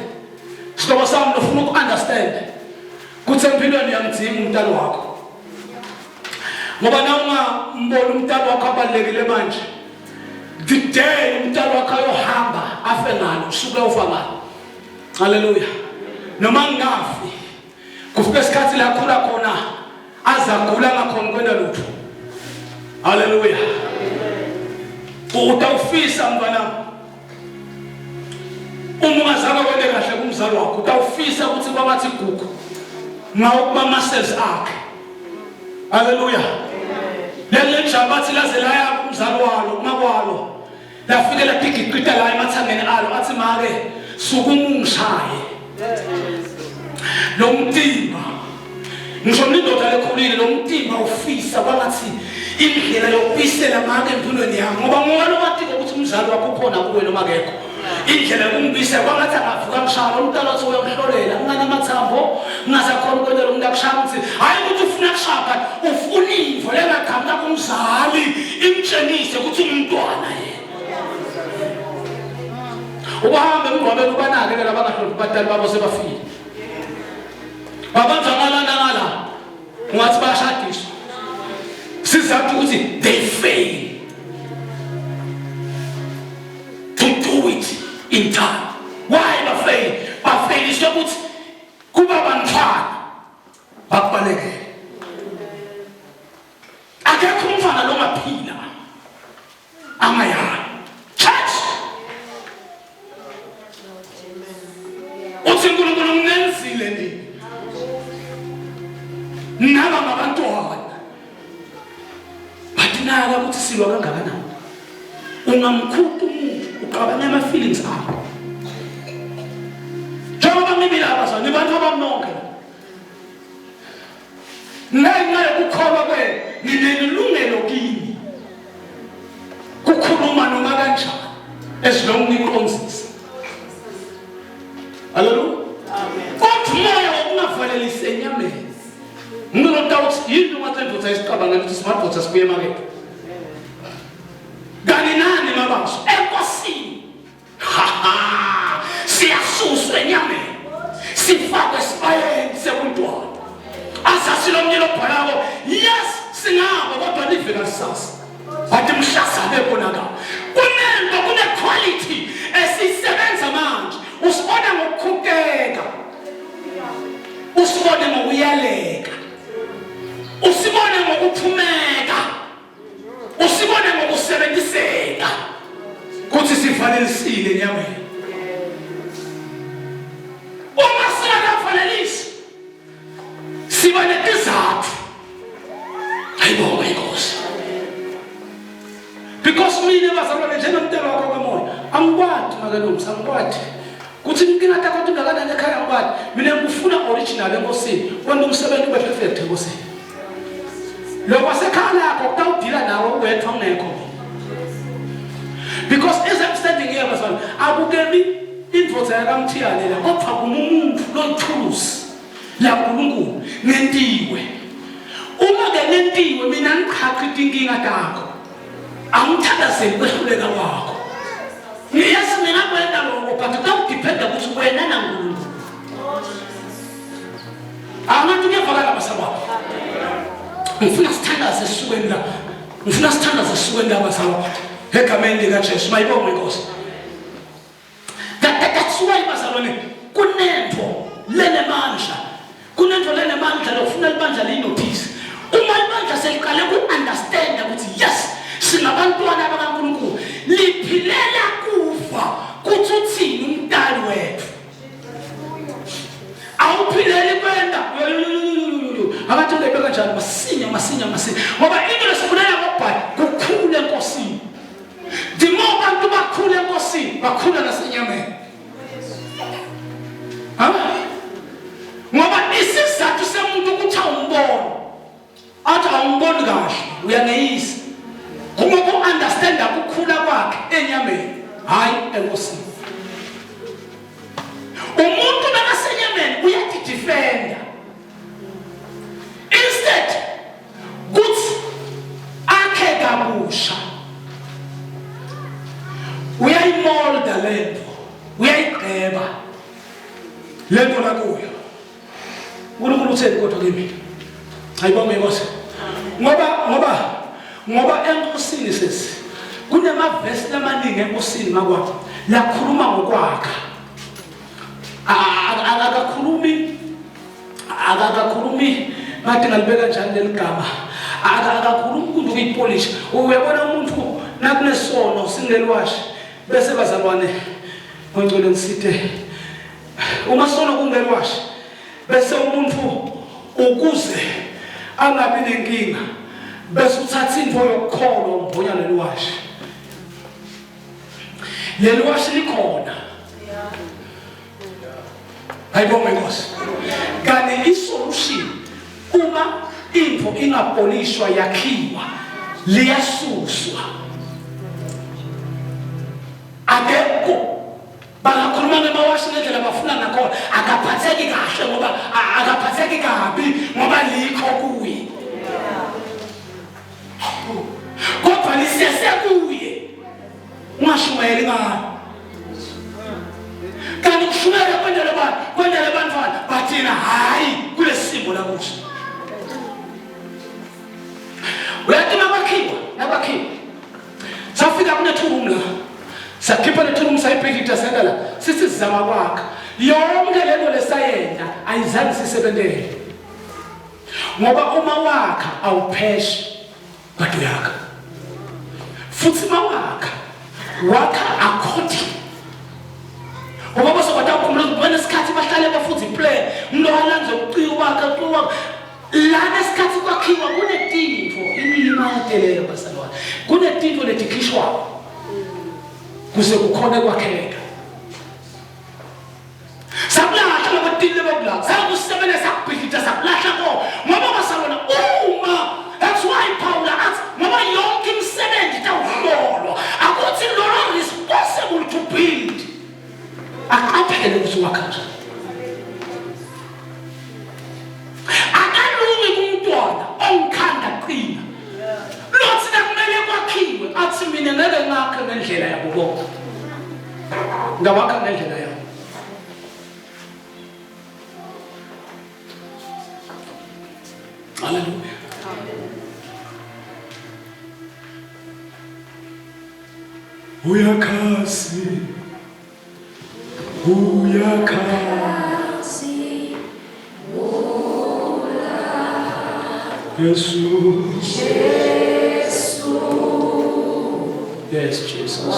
sihlobo sami lofuna uku-understand kuthi empilweni yamdinga umntwana wakho. Ngoba na ungambona umntwana wakho abalekile manje the day umntwana wakhe ayohamba afe ngalo usuku ufa ngalo. Hallelujah. Noma ngafi kufika isikhathi la khula khona azagula ngakhona kwenda lutho. Hallelujah. Utawufisa mntwana uma ungazama kwende kahle kumzali wakho utawufisa ukuthi babathi gugu ngawukuba muscles akhe. Hallelujah. Lele jabathi laze laya kumzali walo makwalo lafike laphikicita la emathangeni alo athi make sukumungishaye lo mtimba ngisho indoda lekhulile lo mtimba ufisa kwangathi indlela yokupisela make empilweni yami ngoba ngolo bathi ukuthi umzali wakho ukhona kuwe noma akekho indlela yokumbisa kwangathi angavuka ngishaya umntwana wathi uyamhlolela ngana amathambo ngasakhona ukwenza lo muntu akushaya ukuthi hayi ukuthi ufuna kushaka ufuna imvo lengaqhamuka kumzali imtshengise ukuthi umntwana yena ubahamba emgqwabeni ubanake laba bangahloniphi abadala babo sebafile babanjwa ngala ungathi bayashadiswa sizathu ukuthi they fail to do it in time. Why bafail? Bafail is ukuthi kuba bantwana bakubaleke akekho umfana lo ngaphila amayana church uthi uNkulunkulu unenzile naba ngabantwana bathi naka ukuthi silwa kangakanani ungamkhupha umuntu uqabana ama-feelings akho njengoba ngibila abazali abantu abamnonke ngenxa yokukholwa kwenu nginelungelo kini kukhuluma noma kanjani as long niqonzisa. Hallelujah. Kodwa moya wokungavalelisi enyameni ngilota ukuthi yini ungathemba isiqabanga ukuthi simaphotha sibuye emakethe kani nani mabaso enkosini siyasuswa enyameni sifakwe esibayeni sebuntwana asasilomnyelo phayabo yes singabo kodwa liveka kusasa bathi mhlasane ebonakala kunento kune-quality esisebenza manje usibona ngokukhukeka usibone ngokuyaleka usibone ngokuphumeka usibone ngokusebenziseka kuthi sivalelisile enyameni uma singakavalelisi siba netizathu ayibonga inkosi because mina bazalwane njengemntelo wakho kwemoya angikwadi makelomsi angikwadi kuthi inkinga takho ungakanani ekhaya angikwadi mina ngifuna original enkosini wena umsebenzi ube perfect enkosini lokho sekhaya lakho kutawudila nawe uwedwa ngekho because as I'm standing here bazalwane akukemi indvodza yakamthiyane la kodwa kumuntu loyithulusi la uNkulunkulu ngentiwe uma ke ngentiwe mina ngiqhaqita inkinga takho angithandazeli kwehluleka kwakho yes mina kwenda lokho but kudependa ukuthi wena naNkulunkulu abantu kuyavakala basaba ngifuna sithandaze esukweni la ngifuna sithandaze esukweni la basaba egameni likaJesu mayibonge inkosi that's why bazalwane kunento lenemandla lokufuna libandla linotice uma libandla seliqale ku-understanda ukuthi yes sinabantwana bakaNkulunkulu liphilela kufa kuthi uthini umdali wethu awuphileli kwenda abantu ngeke kanjani masinya ngoba into lesikulela ngobhayi kukhulu enkosini the more abantu bakhulu enkosini bakhula nasenyameni ngoba isizathu semuntu ukuthi awumboni athi awumboni kahle uyangeyisa kuma ku-understanda kukhula kwakhe enyameni hayi enkosini umuntu nakasenyameni uyadidifenda instead kuthi akhe kabusha uyayimolda lento uyayigqeba lento lakuyo uNkulunkulu utheni kodwa kimi ayibonge inkosi ngoba enkosini sesi Kunamavesi lamaningi enkosini makwakho lakhuluma ngokwakha. Akakhulumi ngathi ngalibeka njani leligama. Akakhulumi kunje ukuyipolish. Uyabona umuntu nakunesono singelwashi bese bazalwane ngicela ngisithe uma sono kungelwashi bese umuntu ukuze angabi nenkinga bese uthatha into yokukholo umbonya lelwashi. Lelwashi likhona. Ayibonge Nkosi. Kanti isolution uma info ingapolishwa yakhiwa liyasuswa. Akekho bangakhuluma ngemawashi ngendlela bafuna ngakhona akaphatheki kahle ngoba akaphatheki kabi ngoba likho kuye. Kodwa lisese kuye. Ungashumayeli ngani. Kanti ushumela kwendele bantwana bathina hayi kulesimo lakuso. Uyathi nabakhiwa safika kunethurumu la sakhipha lethurumu sayibhekita sendala sithi sizama kwakha yonke lento lesayenda ayizange sisebenzele ngoba uma wakha awupheshi kodwa yakha futhi mawakha according ngoba sobathakumla kubona isikhathi bahlale bafuthi play umntwana ngizokuciwa wakha lana isikhathi kwakhiwa kunetinto imilimadeleyo basalwana kunetinto letikhishwa kuze kukhona kwakheka sakulahla lokutile bokula sakusebenza sakubhidita sakulahla ko ngoba basalwana uma that's why Paul asked ngoba yonke imisebenzi tawuhlolwa akuthi Lord is possible to build akaphele kusuka kanjani akalungi kumntwana onkhanda qina lothi nakumele kwakhiwe athi mina ngeke ngakhe ngendlela yabo bonke ngawakha ngendlela yabo. Hallelujah. Uyakasi Jesus. Yes, Jesus.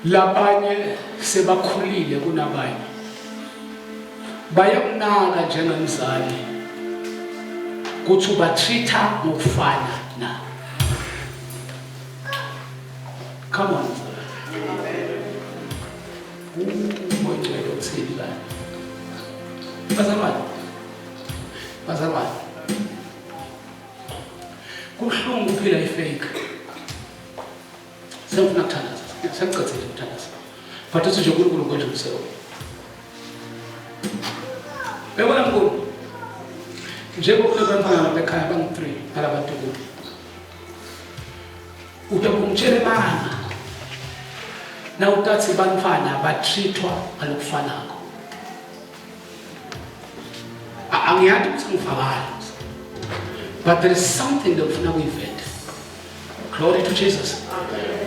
Labanye sebakhulile kunabanye bayakunaka njengemzali kuthi ubatreata ngokufana na. Come on. Ngicela uthini la. Bazalwane. Kuhlungu phela ifake. Sengifuna ukuthandaza. Sengicela ukuthandaza. But uthi nje uNkulunkulu kwenza umsebenzi. Bebona mkhulu. Njengoba bantwana bekhaya bangu-3 alabantu kubo. Utamtshela mama. Na utathi bantwana batreatwa ngalokufanako. Angiyazi ukuthi ngivakala. But there is something that ufuna kuyivenda. Glory to Jesus.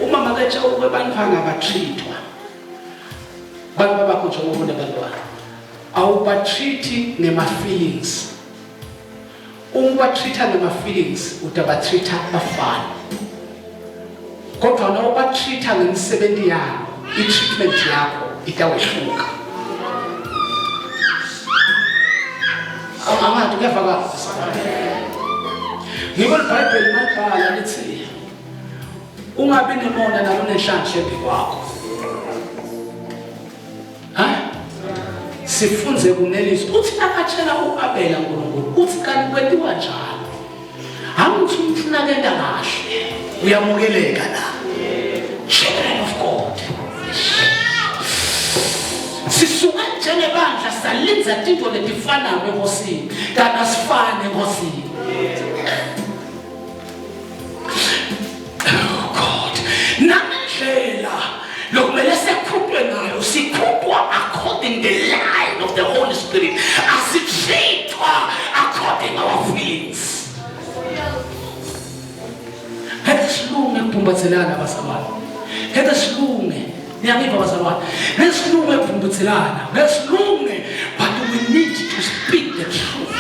Uma makatsha ukubantwana batreatwa. Bantu bakho njengoba bantwana. Awubatreati ngema-feelings. Ubatreata ngema-feelings utabatreata bafana. Kodwa na ubatreata ngemisebenzi yakho, i-treatment yakho itawehluka. Amanga kuyavakala. Ngibona iBhayibheli libhala lithi ungabi nemona nalo neshanhle kwakho. Sifunze kunelisi uthi akatshela uAbela uNkulunkulu uthi kanti kwentiwa njalo. Angithi umfunakenda kahle uyamukeleka la. Children of God. Sisuka njengebandla salenza into letifanayo enkosini kanti asifane enkosini. Oh God. Namandlela lokumele sikhuphe nayo sikhupha according the line of the Holy Spirit asithethwa according our feelings. Hede silunge ukuphumbathelana abazalwane. Hede silunge niyamiva abazalwane. Hede silunge ukuphumbathelana. Hede silunge, but we need to speak the truth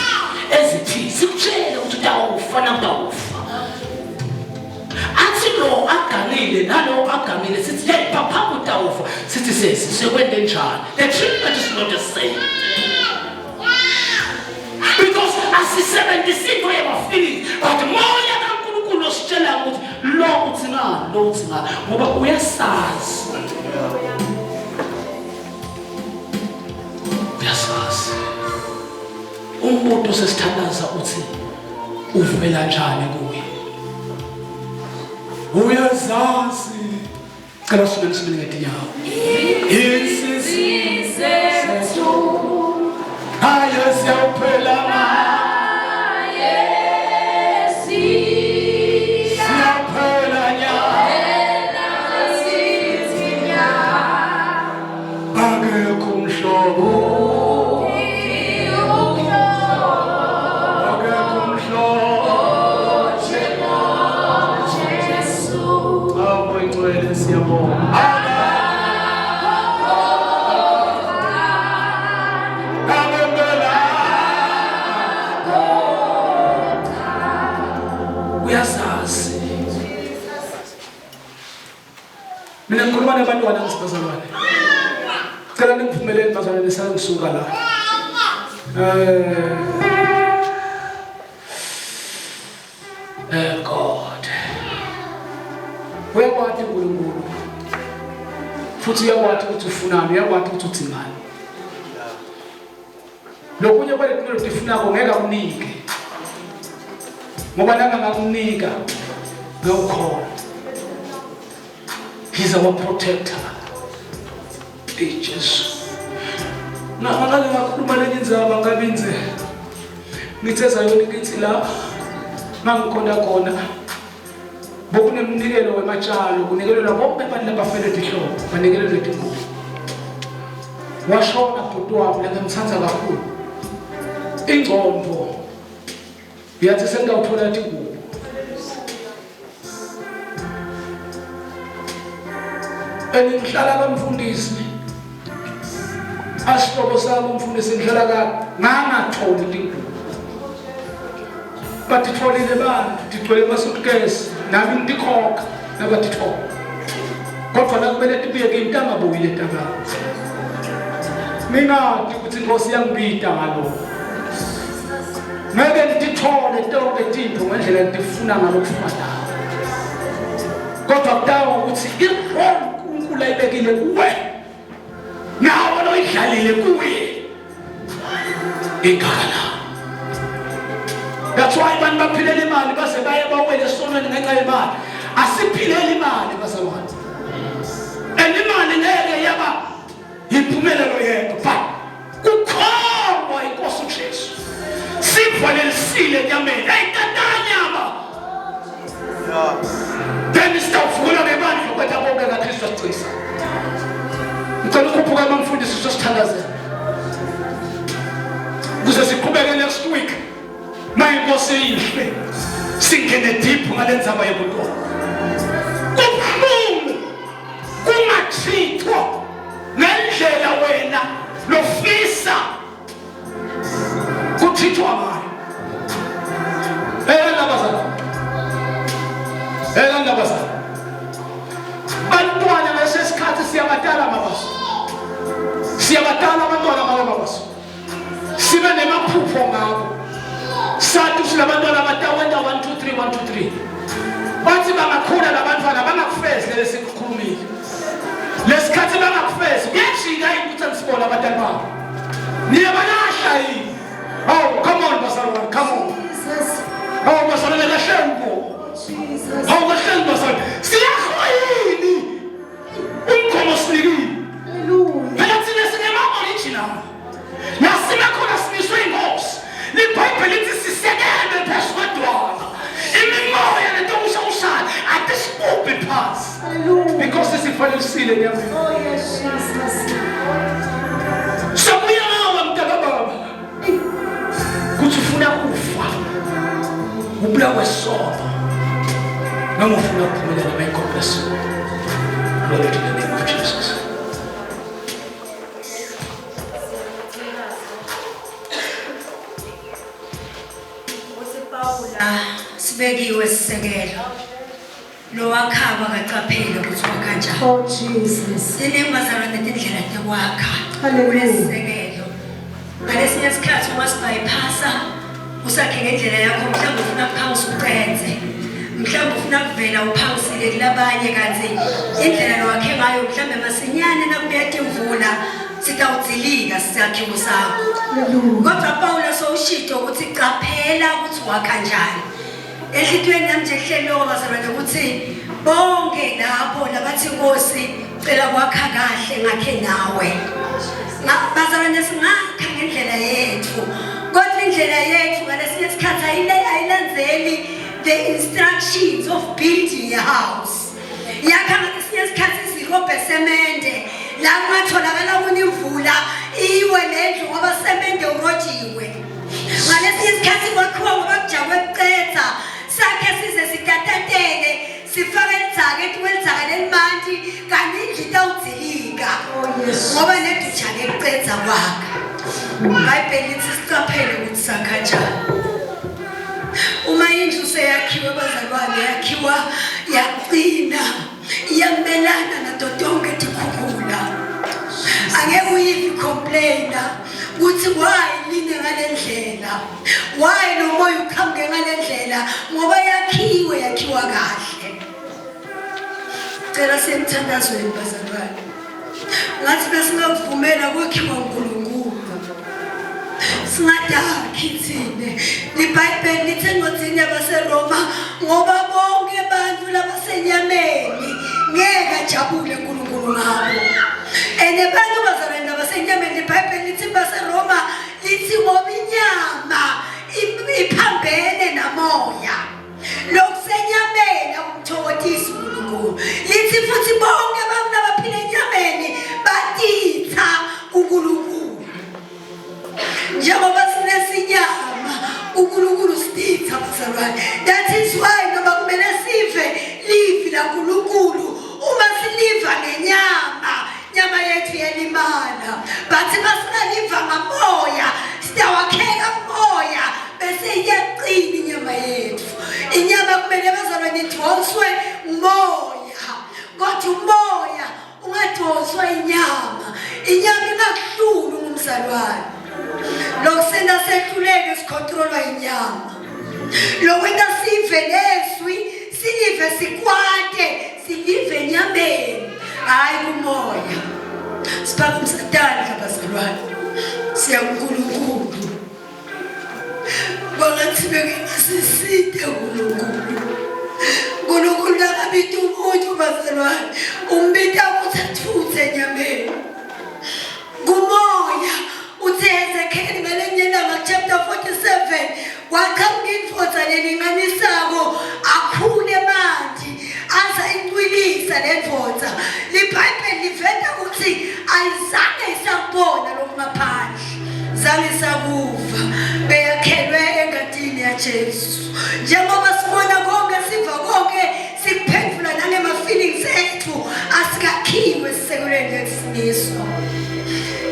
as it is. Sikutshele ukuthi utawufa nawutawufa. Athi lo aganile nalo agamile sithi hey papa utawufa sithi sesi sekwende njani. The treatment is not the same. Because asisebenzisi into yabafili but moya kaNkulunkulu ositshela ukuthi lo uthi ngani lo uthi ngani ngoba uyasazi. Uyasazi. Umuntu sesithandaza uthi uvela njani kuye. Uyazazi. Cala sumene sumene ngetinyawo. Insizise tu. Hayo siyawuphela maye si. Siyawuphela nyana sithinya. Akekho umhlobo. Mina ngikhuluma nabantwana ngesibazalwane. Cela ningiphumelele bazalwane nesangisuka la. God. Uyakwazi uNkulunkulu. Futhi uyakwazi ukuthi ufunani, uyakwazi ukuthi uthingani. Lokunye kwethu lokufunako ngeke akunike. Ngoba nanga ngakunika ngawukhona. He's our protector. Jesus. Na ngale ngakhuluma lenyinzaba ngabinze. Ngitheza yona ngithi la mangikhona khona. Bokunemnikelo wematshalo, kunikelelwa bonke abantu abafele ihlobo, banikelelwe inkukhu. Washona bhuti wami ngimthanda kakhulu. Ingcombo. Yathi sengawuthola inkukhu. Ngihlala kamfundisi asihlobo sami umfundisi ngihlala ka ngangatholi inkukhu bathi tholile bani digcwele amasutkesi nami ngikhokha nabathi thola kodwa la kumele tibeke intanga buyile ntanga mina ukuthi Nkosi yangibida ngalo ngeke ngithole tonke izinto ngendlela engifuna ngalo kufana kodwa kutawa ukuthi irong ulayibekile kuwe nawe lo idlalile kuwe ekhaya. That's why abantu baphilela imali base baye bawele sonweni ngenxa yemali. Asiphilela imali bazalwane. Imali ngeke yaba impumelelo yethu kukhomba inkosi uJesu. Sivalelisile nyameni ayitatanyama. Then sitawuvula ngebandla lokwetha bonke kaKristu asicisa. Ngicela ukuphuka amamfundisi sosithandazela. Kuze siqhubeke next week. Mayinkosi ihle. Singene deep ngalendzaba yobuntwana. Kubuhlungu kungathithwa ngendlela wena lofisa kuthithwa ngayo. Elangabazana. Bantwana lesesikhathi siyabatala mabaso. Siyabatala abantwana mabaso. Sibe nemaphupho ngabo. Sathi silabantwana abatawenda 1 2 3 1 2 3. bathi bangakhula labantwana bangakufezi lesikukhulumile lesikhathi bangakufezi kuyajika ukuthi angisibona abantwana babo niyabalahla yini oh come on bazalwane come on oh bazalwane lahlengo oh lahlengo bazalwane siyakhwini umkhomo sinikile phela thina sinema original nasime khona siniswe ingosi libhayibheli lithi sisekelwe phezu kwedwala imimoya lentokusha ushaya atisibubhe phansi because sifanelekile nyameni Oh yes, Jesus. Sabuya nawe mntaka baba kuthi ufuna kufa ubulawe soba noma ufuna ukuphumelela bayinkompleso glory to the name of Jesus. Sibekiwe sisekelo lo wakhaba kaqaphela ukuthi wakha kanjani. Oh Jesus. Sinembazalwane indlela yokwakha. Hallelujah. Sisekelo ngalesinye isikhathi ungasibhayiphasa usakhe ngendlela yakho mhlawumbe ufuna ukuphangisa uqenze mhlawumbe ufuna ukuvela uphangisile kulabanye kanti indlela lowakhe ngayo mhlawumbe masinyane nakubuyeka imvula sitawudzilika sisakhiwo sakho. Kodwa Paulo sowushito ukuthi qaphela ukuthi wakha kanjani. Ehlitweni nami nje hlelo bazalwane ukuthi bonke lapho labathi Nkosi cela kwakha kahle ngakhe nawe. Bazalwane singakha ngendlela yethu. Kodwa indlela yethu ngalesinye isikhathi ayilandzeli the instructions of building a house. Yakha ngalesinye isikhathi zirobhe semende la kungatholakala kunimvula iwe lendlu ngoba semende urojiwe. Ngalesinye isikhathi kwakhiwa ngoba kujawe kucetha sakhe size sitatatele sifake idzaka etweldzaka lemanti kanti indlu itawudzilika ngoba nedujake kucetha kwakha. iBhayibheli lithi siqaphele ukuthi sakha kanjani. Uma indlu seyakhiwe bazalwane yakhiwa yaqina yamelana nato tonke tikhukhula angeke uyive complaina ukuthi why line ngalendlela why lo moya ukhambe ngalendlela ngoba yakhiwa kahle. Cela semthandazweni bazalwane ngathi besingavumela kwakhiwa uNkulunkulu singadakhi thine. iBhayibheli lithi encwadini yabaseRoma ngoba bonke abantu labasenyameni ngeke ajabule uNkulunkulu ngabo. Abantu bazalwane abasenyameni iBhayibheli lithi baseRoma lithi ngoba inyama iphambene namoya lokusenyameni akumthokothisi uNkulunkulu. Lithi futhi bonke abantu abaphila enyameni batitha uNkulunkulu. Njengoba sinesinyama uNkulunkulu sititha bazalwane. That is why noma kumele sive livi laNkulunkulu uma siliva nyama yethu yelimana. Bathi masingaliva ngamoya sitawakheka moya bese iyaqina inyama yethu. Inyama kumele bazalwane idonswe umoya. Kodwa umoya ungadonswa inyama. Inyama ingakuhluli ngumzalwane. Lokusena sehluleke sikontrolwa inyama. Lokwenda sive leswi silive sikwate silive enyameni hayi kumoya. Siphatha umsatani bazalwane siyakuNkulunkulu bangathi bengasiside uNkulunkulu akabita umuntu bazalwane umbita ukuthi athuthe enyameni kumoya. Uthe Ezekiel ngalenyanga chapter 47 waqhamuka indvodza lelinganisako akhule manje aza incwilisa lendvodza. iBhayibheli liveza ukuthi ayizange isabona lokungaphandle zange sakuva beyakhelwe engadini yaJesu. Njengoba sibona konke siva konke siphendula nangema feelings ethu asikakhiwe sisekelweni lesiniso.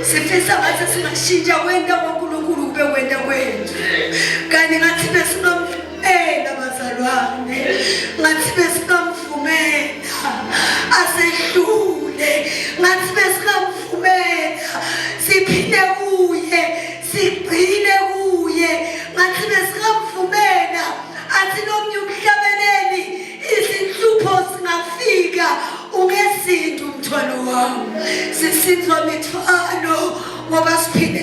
Sifisa ngathi singashintsha kwenda kwaNkulunkulu kube kwenda kwethu. Kanti ngathi besingamvumela bazalwane. Ngathi besingamvumela asehlule. Ngathi besingamvumela siphinde kuye sigcine kuye. Ngathi besingamvumela athi nomnye umhlabeleli umthwalo ngoba siphila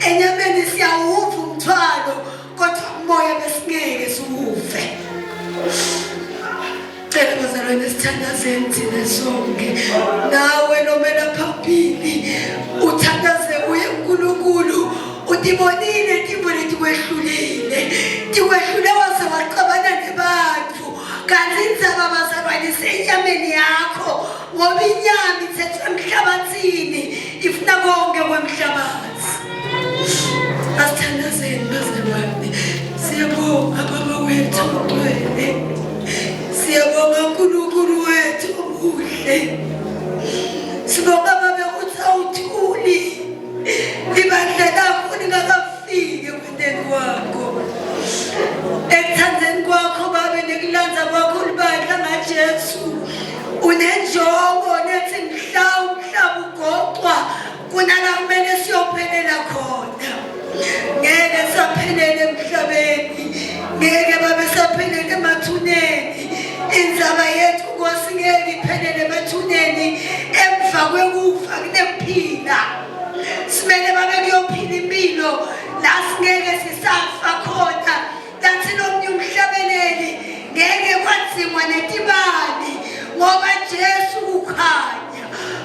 enyameni siyawuva umthwalo kodwa umoya besingeke siwuve. Cela bazalwane sithandazeni thina sonke nawe nomela phambili uthandaze uye uNkulunkulu utibonile tikwehlule waze waqabana nebantu kanti inzaba bazalwane senyameni yakho ngoba inyama ithethwe emhlabathini ifuna konke kwemhlabathi. Asithandazeni bazalwane siyabonga baba wethu ongcwele. Siyabonga uNkulunkulu wethu omuhle. Sibonga babe ukuthi awuthuli libandla lakho lingakafiki kwendeni kwakho. Ekuthandeni kwakho babe nekulanza kwakho libandla ngaJesu. Unenjongo nethi umhlaba ugoqwa kunala kumele siyophelela khona. Ngeke saphelele emhlabeni, ngeke babe saphelele emathuneni. Inzaba yethu Nkosi ngeke iphelele emathuneni emva kwekufa kunekuphila. Simele babe kuyophila impilo la singeke sisafa khona. Lathi nomnye umhlabeleli ngeke kwadzingwa netibani ngoba Jesu ukhanya.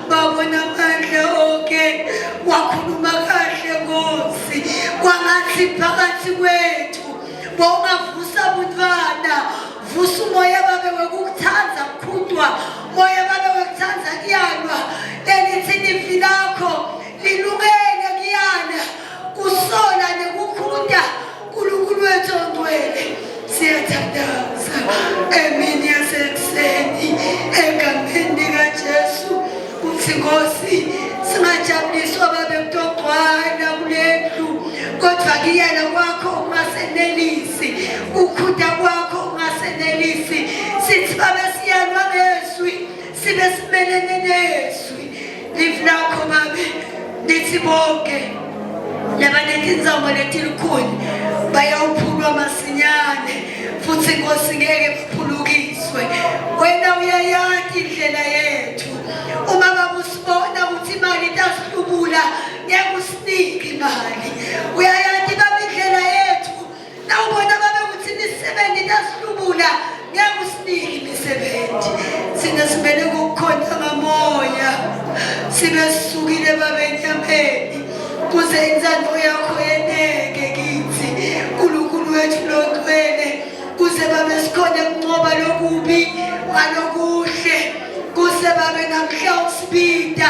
Babona amandla onke wakhuluma kahle Nkosi kwangathi phakathi kwethu bongavusa buntwana vusa umoya babe wekukuthanza kukhudwa moya babe wekuthanza kuyalwa lelithini ivi lakho lilungele kuyana kusola nekukhuda uNkulunkulu wethu ongcwele. Siyathandaza emini yasekuseni egameni likaJesu kuthi Nkosi singajabuliswa babe kutogcwana kulendlu kodwa kuyena kwakho ungasenelisi ukhuda kwakho ungasenelisi. Sithi babe siyalwa ngezwi sibe simelene nezwi livi lakho babe lithi bonke labanetinzamo letilukhuni bayawuphulwa masinyane futhi Nkosi ngeke baphulukiswe. Wena uyayazi indlela yethu uma babusibona ukuthi imali itasilubula ngeke usinike imali. Uyayazi babe indlela yethu nawubona babe ukuthi imisebenzi itasilubula ngeke usinike imisebenzi. Sina simele kukhona ngamoya sibe sisukile babe enyameni kuze inzalo yakho yeneke kithi uNkulunkulu wethu longcwele kuze babe sikhona kunqoba lokubi ngalokuhle kuze babe namhla usibida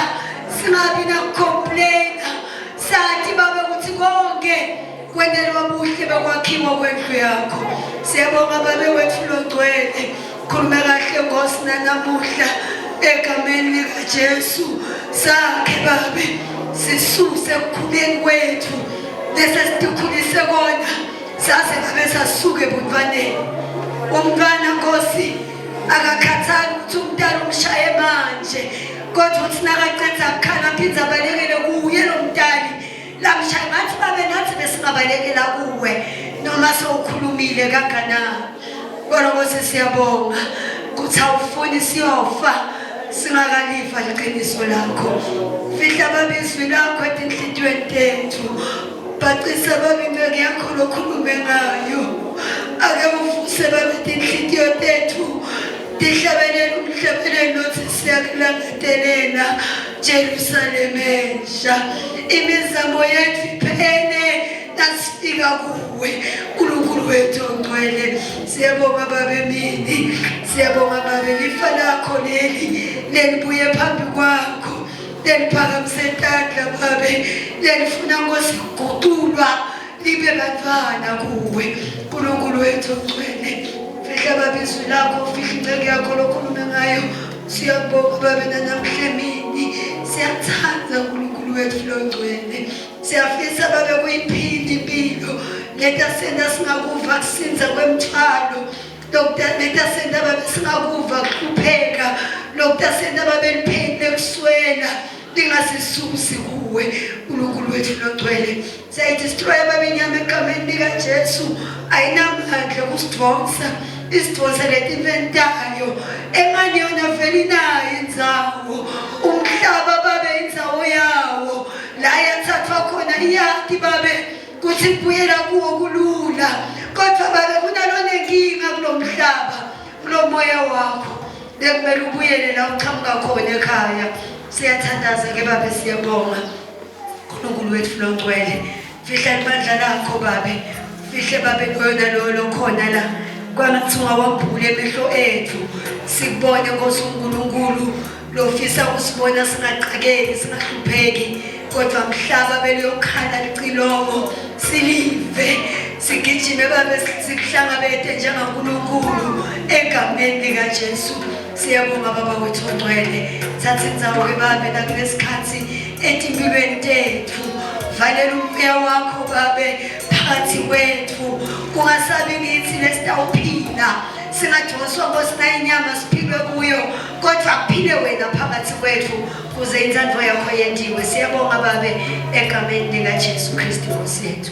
singabi nakucomplaina sathi babe ukuthi konke kwendelwa buhle bekwakhiwa kwendlu yakho. Siyabonga babe wethu longcwele khuluma kahle Nkosi nanamuhla egameni likaJesu sakhe babe sisuse ekukhuleni kwethu bese sitikhulise kona sase babe sasuke ebuntwaneni. Umntwana Nkosi akakhathali ukuthi umntana umshaye manje kodwa uthi nakaqeda kukhala aphindze abalekele kuye lo mntali lamshaya ngathi babe nathi besingabalekela kuwe noma sewukhulumile kanganani. Kodwa Nkosi siyabonga ukuthi awufuni siyofa singakalifa liqiniso lakho. Fihla babe izwi lakho etinhlitiyweni tethu bacisa babe impeke yakho lokhulume ngayo. Ake uvuse babe tinhlitiyo tethu tihlabelele umhlabelelo nothi siyakulangatelela Jerusalem entsha. Imizamo yethu iphele nasifika kuwe uNkulunkulu wethu ongcwele. Siyabonga babe mini siyabonga babe lifa lakho leli lelibuye phambi kwakho leliphakamise intandla babe lelifuna Nkosi kuguqulwa libe bantwana kuwe uNkulunkulu wethu ongcwele. Fihla babe izwi lakho fihla inceke yakho lokhulume ngayo. Siyabonga babe nanamhla emini siyathanda uNkulunkulu wethu longcwele. Siyafisa babe kuyiphila impilo letasenda singakuva kusinza kwemthwalo letasenda babe singakuva kuhlupheka lokutasenda babe liphinde kuswela lingasisusi kuwe uNkulunkulu wethu longcwele. Siyayidestroy babe inyama egameni likaJesu ayinamandla kusidonsa isidonsa letinventayo engani yona vele inayo indzawo umhlaba babe indzawo la yathathwa khona iyadi babe kuthi kubuyela kuwo kulula kodwa babe kunalona inkinga kulomhlaba kulomoya wakho bekumele ubuyele la uqhamuka khona ekhaya siyathandaza ke babe siyabonga uNkulunkulu wethu longcwele fihla ibandla lakho babe fihle babe kuyona lo khona la kwangathiwa wabhule emehlo ethu sikubone Nkosi uNkulunkulu lofisa usibona singaqhakeki singahlupheki kodwa mhlaba beliyokhala licilongo silive sigijime babe sikuhlangabethe njengaNkulunkulu egameni likaJesu siyabonga baba wethu ongcwele thatha indzawo ke babe nakulesikhathi etimpilweni tethu valela umoya wakho babe phakathi kwethu ungasabi ngithi lesitawuphila singadonswa ngosina inyama siphilwe kuyo kodwa kuphile wena phakathi kwethu kuze inzandvo yakho yendiwe siyabonga babe egameni likaJesu Kristu Nkosi yethu.